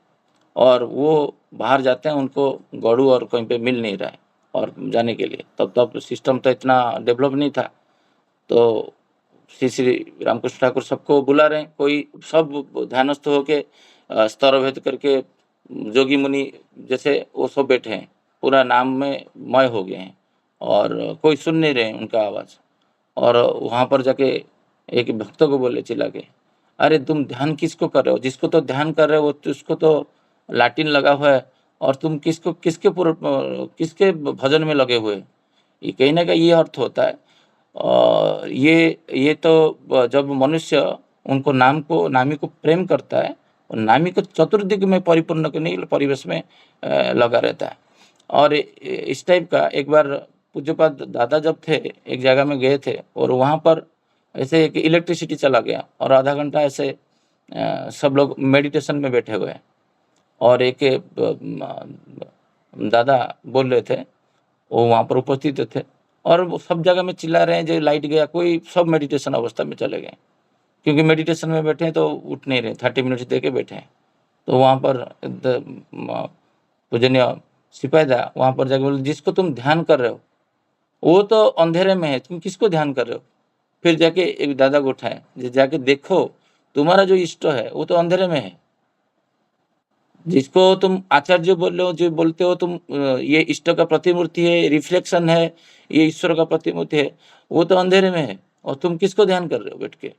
और वो बाहर जाते हैं, उनको गौड़ू और कहीं पे मिल नहीं रहा है और जाने के लिए। तब सिस्टम तो इतना डेवलप नहीं था। तो श्री श्री रामकृष्ण ठाकुर सबको बुला रहे हैं, कोई सब ध्यानस्थ होके स्तर भेद करके जोगी मुनि जैसे वो सब बैठे हैं, पूरा नाम में मय हो गए हैं और कोई सुन नहीं रहे हैं उनका आवाज़। और वहाँ पर जाके एक भक्त को बोले चिल्ला के, अरे तुम ध्यान किसको कर रहे हो? जिसको तो ध्यान कर रहे हो उसको तो लैट्रिन लगा हुआ है और तुम किसके भजन में लगे हुए? ये कहीं न कहीं ये अर्थ होता है। ये तो जब मनुष्य उनको नामी को प्रेम करता है और नामी को चतुर्दिग में परिपूर्ण करने के लिए परिवेश में लगा रहता है। और इस टाइप का एक बार पूज्यपाद दादा जब थे, एक जगह में गए थे और वहाँ पर ऐसे एक इलेक्ट्रिसिटी चला गया और आधा घंटा ऐसे सब लोग मेडिटेशन में बैठे हुए हैं और एक दादा बोल रहे थे, वो वहाँ पर उपस्थित थे और वो सब जगह में चिल्ला रहे हैं जो लाइट गया, कोई सब मेडिटेशन अवस्था में चले गए क्योंकि मेडिटेशन में बैठे हैं तो उठ नहीं रहे, 30 मिनट्स दे के बैठे हैं। तो वहाँ पर पूजनीय सिपाहीदा वहाँ पर जाके बोले, जिसको तुम ध्यान कर रहे हो वो तो अंधेरे में है, तुम किसको ध्यान कर रहे हो? फिर जाके एक दादा को उठाए, जाके देखो तुम्हारा जो इष्ट है वो तो अंधेरे में है। जिसको तुम आचार्य बोल रहे हो, जो बोलते हो तुम ये इष्ट का प्रतिमूर्ति है, रिफ्लेक्शन है, ये ईश्वर का प्रतिमूर्ति है, वो तो अंधेरे में है और तुम किसको ध्यान कर रहे हो बैठ के?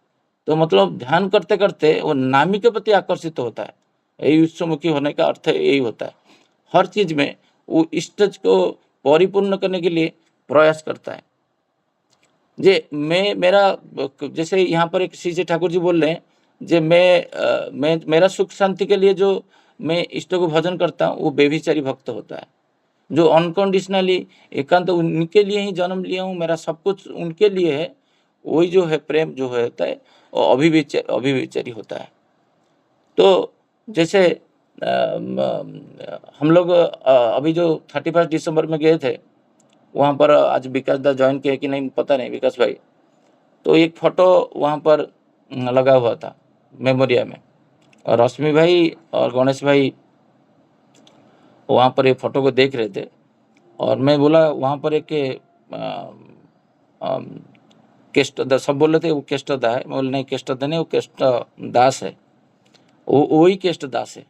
तो मतलब ध्यान करते-करते वो नामी के प्रति आकर्षित होता है। यही विश्वमुखी होने का अर्थ यही होता है। हर चीज़ में वो इष्ट को परिपूर्ण करने के लिए प्रयास करता है। जैसे यहाँ पर एक श्री ठाकुर जी बोल रहे हैं, मैं मेरा सुख शांति के लिए जो मैं इष्ट को भजन करता हूँ, वो व्यभिचारी भक्त होता है। जो अनकंडीशनली एकांत उनके लिए ही जन्म लिया हूँ, मेरा सब कुछ उनके लिए है, वही जो है प्रेम जो है होता है, वो अभिव्यभिचारी होता है। तो जैसे हम लोग अभी जो 31 दिसंबर में गए थे, वहाँ पर आज विकास दा जॉइन किए कि नहीं पता नहीं, विकास भाई। तो एक फ़ोटो वहाँ पर लगा हुआ था मेमोरिया में और रश्मि भाई और गणेश भाई वहाँ पर एक फ़ोटो को देख रहे थे और मैं बोला वहाँ पर एक केष्टदा, सब बोल रहे थे वो केष्टदा है। मैं बोला नहीं, केष्टदा नहीं, वो केष्टदास है। वो वही केष्टदास है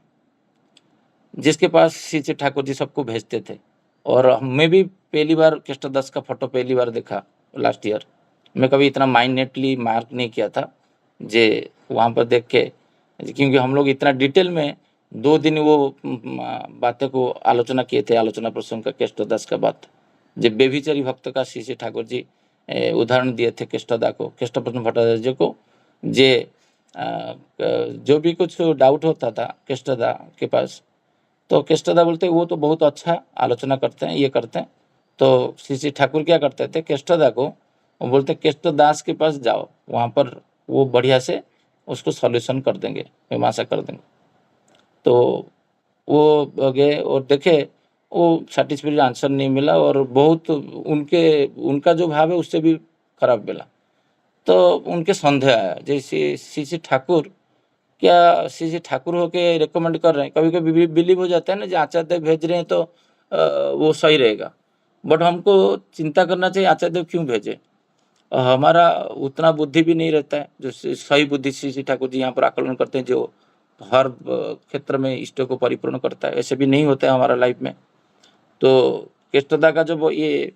जिसके पास श्री ठाकुर जी सबको भेजते थे। और मैं भी पहली बार केष्टदास का फ़ोटो पहली बार देखा लास्ट ईयर। मैं कभी इतना माइन्यूटली मार्क नहीं किया था जे वहाँ पर देख के, क्योंकि हम लोग इतना डिटेल में 2 दिन वो बातें को आलोचना किए थे, आलोचना प्रसंग का केष्टदास का बात। जब व्यभिचारी भक्त का श्री ठाकुर जी उदाहरण दिए थे केष्टदा को, केष्टप्रश्न भट्टाचार्य को, जो भी कुछ डाउट होता था केष्टदा के पास, तो केष्टदा बोलते वो तो बहुत अच्छा आलोचना करते हैं, ये करते हैं। तो श्री ठाकुर क्या करते थे, केष्टदा को वो बोलते केष्टदास के पास जाओ, वहाँ पर वो बढ़िया से उसको सॉल्यूशन कर देंगे, मीमांसा कर देंगे। तो वो गए और देखे, वो सैटिस्फैक्टरी आंसर नहीं मिला और बहुत उनका जो भाव है उससे भी खराब मिला। तो उनके संदेह आया, जैसे श्री ठाकुर क्या श्री ठाकुर होके रिकमेंड कर रहे हैं? कभी-कभी बिलीव हो जाता है ना, जो आचार्य देव भेज रहे हैं तो वो सही रहेगा। बट हमको चिंता करना चाहिए आचार्य देव क्यों भेजे? हमारा उतना बुद्धि भी नहीं रहता है, जो सही बुद्धि श्री ठाकुर जी यहाँ पर आकलन करते हैं, जो हर क्षेत्र में इष्ट को परिपूर्ण करता है, ऐसे भी नहीं होता है हमारा लाइफ में। तो केष्टदा का जब ये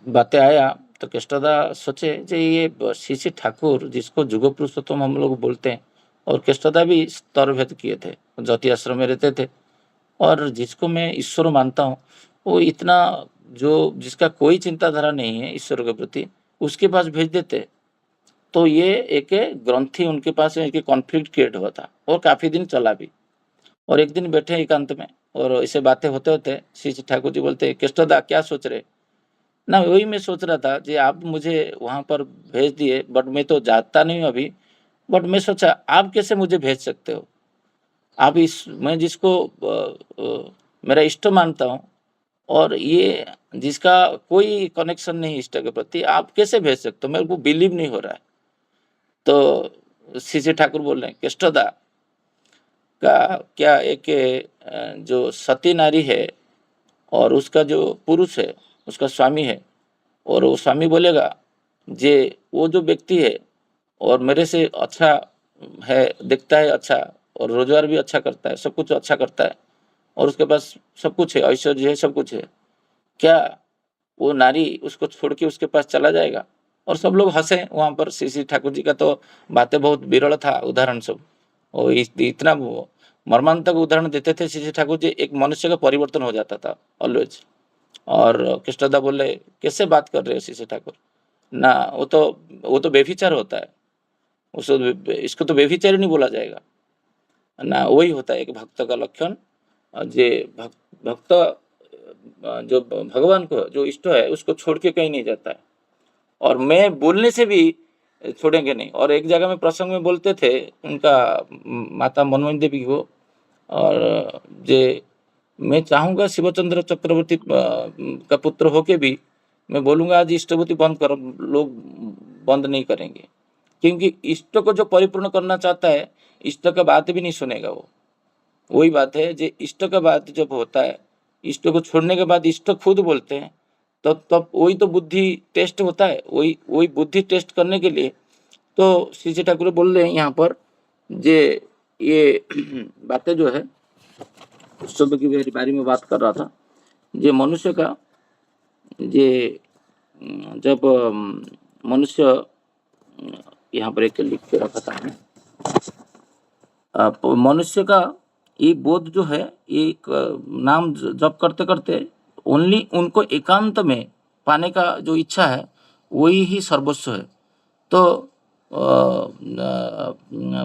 बातें आया तो केष्टदा सोचे जो ये श्री ठाकुर जिसको जुग पुरुषोत्तम हम लोग बोलते हैं, और केष्टदा भी स्तर भेद किए थे, ज्योति आश्रम में रहते थे, और जिसको मैं ईश्वर मानता हूँ वो इतना जो जिसका कोई चिंताधारा नहीं है ईश्वर के प्रति, उसके पास भेज देते। तो ये एक ग्रंथि उनके पास एक कॉन्फ्लिक्ट क्रिएट हुआ था और काफ़ी दिन चला भी। और एक दिन बैठे एकांत में और ऐसे बातें होते होते श्री ठाकुर जी बोलते, केष्टदा क्या सोच रहे? ना वही मैं सोच रहा था कि आप मुझे वहाँ पर भेज दिए, बट मैं तो जाता नहीं हूँ अभी। बट मैं सोचा आप कैसे मुझे भेज सकते हो? आप इस मैं जिसको मेरा इष्ट मानता हूँ और ये जिसका कोई कनेक्शन नहीं इष्ट के प्रति, आप कैसे भेज सकते हो? मेरे को बिलीव नहीं हो रहा है। तो सीसी ठाकुर बोल रहे हैं, केष्टदा का क्या एक जो सती नारी है और उसका जो पुरुष है, उसका स्वामी है, और वो स्वामी बोलेगा जे वो जो व्यक्ति है और मेरे से अच्छा है, दिखता है अच्छा, और रोजगार भी अच्छा करता है, सब कुछ अच्छा करता है, और उसके पास सब कुछ है, ऐश्वर्य है, सब कुछ है, क्या वो नारी उसको छोड़ के उसके पास चला जाएगा? और सब लोग हंसे वहां पर। सीसी ठाकुर जी का तो बातें बहुत विरल था, उदाहरण सब, और इतना मर्मांतक उदाहरण देते थे सीसी ठाकुर जी, एक मनुष्य का परिवर्तन हो जाता था ऑलवेज। और कृष्णदा बोले कैसे बात कर रहे हो सीसी ठाकुर, ना वो तो बेफिचार होता है, उसको इसको तो बेफिचार ही नहीं बोला जाएगा ना। वही होता है एक भक्त का लक्षण। जे भक्त जो भगवान को जो इष्ट है उसको छोड़ के कहीं नहीं जाता है, और मैं बोलने से भी छोड़ेंगे नहीं। और एक जगह में प्रसंग में बोलते थे उनका माता मनमोहन देवी को, और जे मैं चाहूंगा शिवचंद्र चक्रवर्ती का पुत्र होके भी मैं बोलूंगा आज इष्टभूति बंद करो, लोग बंद नहीं करेंगे, क्योंकि इष्ट को जो परिपूर्ण करना चाहता है इष्ट का बात भी नहीं सुनेगा वो। वही बात है, जो इष्ट का बात जब होता है, इष्ट को छोड़ने के बाद इष्ट खुद बोलते हैं, तो तब वही तो बुद्धि टेस्ट होता है। वही वही बुद्धि टेस्ट करने के लिए तो श्री ठाकुर बोल रहे हैं यहाँ पर, जे ये बातें जो है सब की बारे में बात कर रहा था, ये मनुष्य का ये जब मनुष्य यहाँ पर एक लिख के रखा था मनुष्य का ये बोध जो है, एक नाम जप करते करते ओनली उनको एकांत में पाने का जो इच्छा है वही ही सर्वस्व है। तो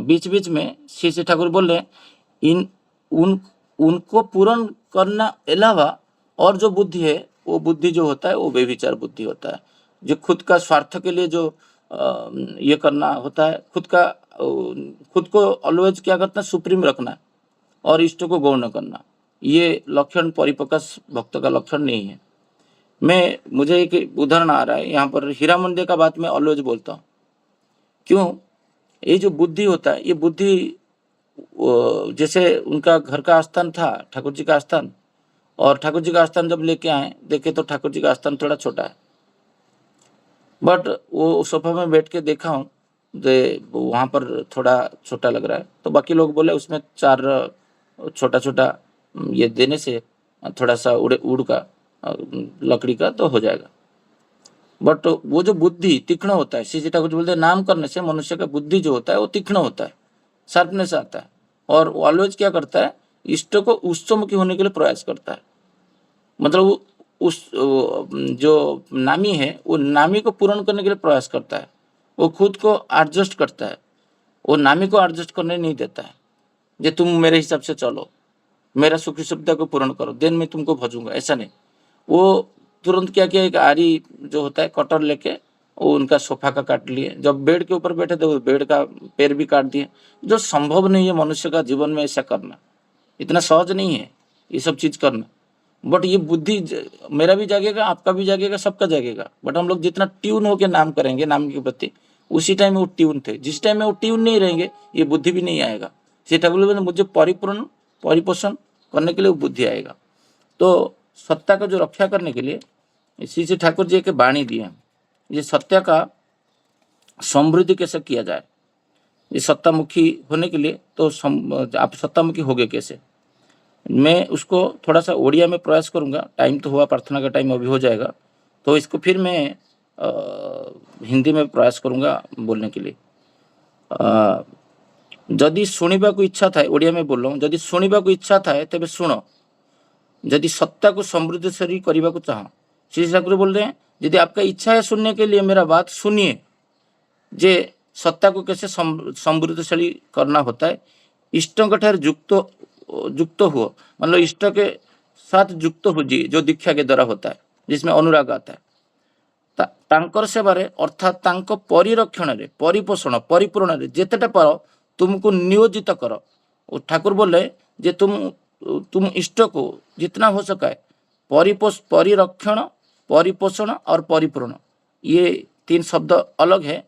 बीच बीच में श्री ठाकुर बोल रहे हैं इन उनको पूर्ण करना अलावा और जो बुद्धि है वो बुद्धि जो होता है वो बेविचार बुद्धि होता है, जो खुद का स्वार्थ के लिए जो ये करना होता है, खुद को ऑलवेज क्या करना है, सुप्रीम रखना और इष्ट को गौण करना, ये लक्षण परिपक्व भक्त का लक्षण नहीं है। मुझे एक उदाहरण आ रहा है यहाँ पर, हीरा मंडे का बात मैं ऑलवेज बोलता हूँ। क्यों? ये जो बुद्धि होता है, ये बुद्धि जैसे उनका घर का आस्थान था ठाकुर जी का आस्थान, और ठाकुर जी का आस्थान जब लेके आए देखे तो ठाकुर जी का आस्थान थोड़ा छोटा है, बट वो सोफा में बैठ के देखा हूँ वहां पर थोड़ा छोटा लग रहा है, तो बाकी लोग बोले उसमें 4 छोटा छोटा ये देने से थोड़ा सा उड़ का लकड़ी का तो हो जाएगा। बट वो जो बुद्धि तीक्ष्ण होता है, श्री ठाकुर बोलते हैं नाम करने से मनुष्य का बुद्धि जो होता है वो तीक्ष्ण होता है, शार्पनेस आता है, और ऑलवेज क्या करता है, इष्ट को उच्चमुखी होने के लिए प्रयास करता है। मतलब उस जो नामी है वो नामी को पूर्ण करने के लिए प्रयास करता है, वो खुद को एडजस्ट करता है, वो नामी को एडजस्ट करने नहीं देता है। जे तुम मेरे हिसाब से चलो, मेरा सुखी सुविधा को पूर्ण करो, देन मैं तुमको भजूंगा, ऐसा नहीं। वो तुरंत क्या किया, एक आरी जो होता है कटर लेके वो उनका सोफा का काट लिए, जब बेड के ऊपर बैठे थे वो बेड का पैर भी काट दिए, जो संभव नहीं है मनुष्य का जीवन में ऐसा करना, इतना सहज नहीं है ये सब चीज करना। बट ये बुद्धि मेरा भी जागेगा, आपका भी जागेगा, सबका जागेगा, बट हम लोग जितना ट्यून होके नाम करेंगे नाम के प्रति, उसी टाइम में वो ट्यून थे, जिस टाइम में वो ट्यून नहीं रहेंगे ये बुद्धि भी नहीं आएगा। श्री ठाकुर ने मुझे परिपोषण करने के लिए वो बुद्धि आएगा। तो सत्ता का जो रक्षा करने के लिए श्री ठाकुर जी के वाणी दिए, ये सत्य का समृद्धि कैसे किया जाए, ये सत्तामुखी होने के लिए तो आप सत्तामुखी होगे कैसे, मैं उसको थोड़ा सा ओडिया में प्रयास करूंगा। टाइम तो हुआ, प्रार्थना का टाइम अभी हो जाएगा, तो इसको फिर मैं हिंदी में प्रयास करूंगा बोलने के लिए। जदि शुणा को इच्छा था, ओडिया में बोल रहा हूँ, जदि शुणा को इच्छा था तेरे शुण, यदि सत्ता को समृद्धशाली करने को चाह, श्री ठाकुर बोल रहे हैं यदि आपका इच्छा है सुनने के लिए मेरा बात सुनिए, जे सत्ता को कैसे समृद्धशाली करना होता है, इष्टों के ठार युक्त हो, मतलब इष्ट के साथ युक्त हो जी, जो दीक्षा के द्वारा होता है जिसमें अनुराग आता है, तांकर सेवारे अर्थात तांक परिरक्षण रे परिपोषण परिपूर्ण रे जेतेटा पर तुमको नियोजित कर। और ठाकुर बोले जे तुम इष्ट को जितना हो सका है परिरक्षण परिपोषण और परिपूर्ण, ये 3 शब्द अलग है।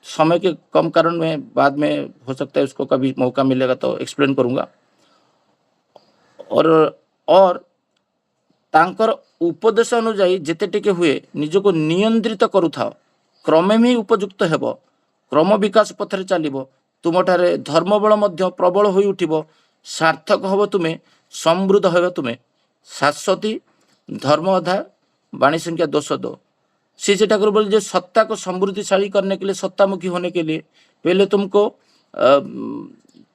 समय के कम कारण में बाद में हो सकता है उसको कभी मौका मिलेगा तो एक्सप्लेन करूंगा। और तांकर उपदेश अनुजाई जेते टिके हुए निजको नियंत्रित करूथाओ क्रमे ही उपयुक्त हेब क्रम विकास पथरे चलिबो तुमठारे धर्म बल मध्य प्रबल होई उठिबो सार्थक हब तुमे समृद्ध हेब तुमे शाश्वती धर्म अधा वाणी संख्या 202। श्री ठाकुर बोले जो सत्ता को समृद्धिशाली करने के लिए सत्तामुखी होने के लिए पहले तुमको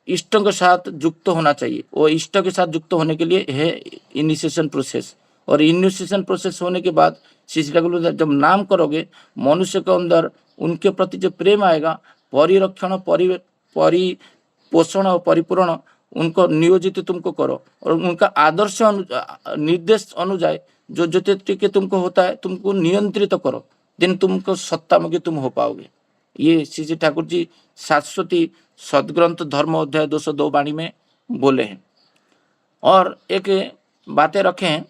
इष्ट के साथ युक्त होना चाहिए। वो इष्ट के साथ युक्त होने के लिए है इनिशिएशन प्रोसेस, और इनिशिएशन प्रोसेस होने के बाद श्री ठाकुर जब नाम करोगे मनुष्य के अंदर उनके प्रति जो प्रेम आएगा परिरक्षण परिपोषण और परिपूर्ण उनको नियोजित तुमको करो और उनका आदर्श निर्देश अनुजाई जो जो के तुमको होता है तुमको नियंत्रित करो दिन तुमको सत्तामुखी तुम हो पाओगे। ये श्री ठाकुर जी शाश्वती सदग्रंथ धर्म अध्याय 202 वाणी में बोले हैं। और एक बातें रखें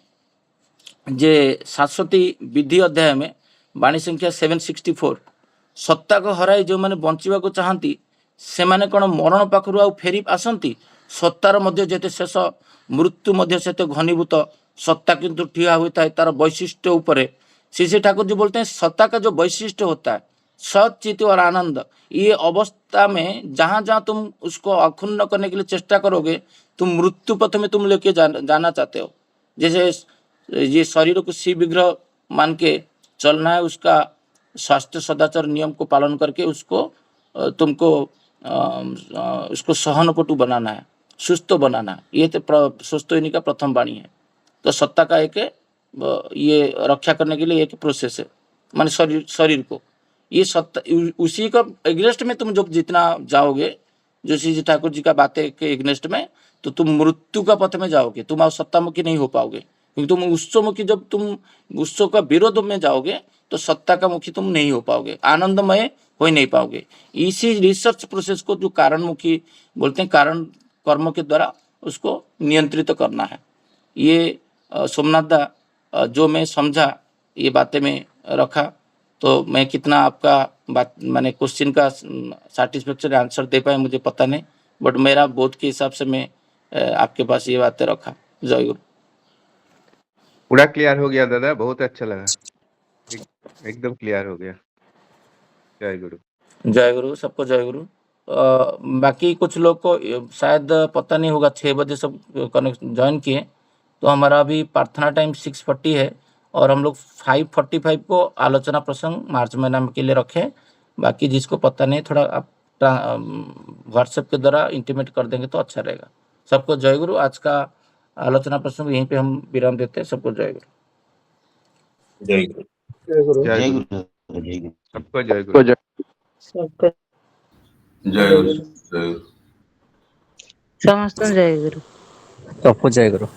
जे शाश्वती विधि अध्याय में वाणी संख्या 764 सत्ता को हराई जो मैंने बंचिबा को चाहती से माने कौन मरण पाखरु आ फेरी आसती सत्तार मध्य जेते शेष मृत्यु मध्य सेते घनीभूत सत्ता किंतु ठिया होता है तार वैशिष्ट्य ऊपर। श्री ठाकुर जी बोलते हैं सत्ता का जो वैशिष्ट्य होता है सचित और आनंद, ये अवस्था में जहां जहां तुम उसको अक्षुण्ण करने के लिए चेष्टा करोगे तुम मृत्यु पथ में तुम लेके जाना चाहते हो। जैसे ये शरीर को शिव विग्रह मान के चलना है, उसका स्वास्थ्य सदाचार नियम को पालन करके उसको तुमको उसको सहनपटु बनाना है, सुस्त बनाना है। ये तो सुस्त होने का प्रथम वाणी है। तो सत्ता का एक ये रक्षा करने के लिए एक प्रोसेस है, माने शरीर को ये सत्ता उसी का एग्नेस्ट में तुम जो जितना जाओगे जो श्री ठाकुर जी का बातें के एग्नेस्ट में तो तुम मृत्यु का पथ में जाओगे, तुम और सत्तामुखी नहीं हो पाओगे। क्योंकि तुम उत्सवमुखी जब तुम उत्सव का विरोध में जाओगे तो सत्ता का मुखी तुम नहीं हो पाओगे, आनंदमय हो ही नहीं पाओगे। इसी रिसर्च प्रोसेस को जो कारण मुखी बोलते हैं, कारण कर्म के द्वारा उसको नियंत्रित करना है। ये सोमनाथ दा जो मैं समझा ये बातें में रखा, तो मैं कितना आपका बात मैंने क्वेश्चन का सेटिस्फैक्टरी आंसर दे पाए मुझे पता नहीं, बट मेरा बोध के हिसाब से मैं आपके पास ये बातें रखा। जय गुरु। पूरा क्लियर हो गया दादा, बहुत अच्छा लगा, एकदम क्लियर हो गया। जय गुरु। जय गुरु, सबको जय गुरु। बाकी कुछ लोग को शायद पता नहीं होगा 6 बजे सब कनेक्ट ज्वाइन किए, तो हमारा अभी प्रार्थना टाइम 6:40 है और हम लोग 5:45 को आलोचना प्रसंग मार्च महीना के लिए रखें। बाकी जिसको पता नहीं थोड़ा आप व्हाट्सएप के द्वारा इंटीमेट कर देंगे तो अच्छा रहेगा। सबको जय गुरु। आज का आलोचना प्रसंग यहीं पे हम विराम देते हैं। सबको जय गुरु। जय गुरु। जय गुरु। जय गुरु। जय गुरु। सबको जय गुरु। जय गुरु। समस्त जय गुरु। सबको जय गुरु।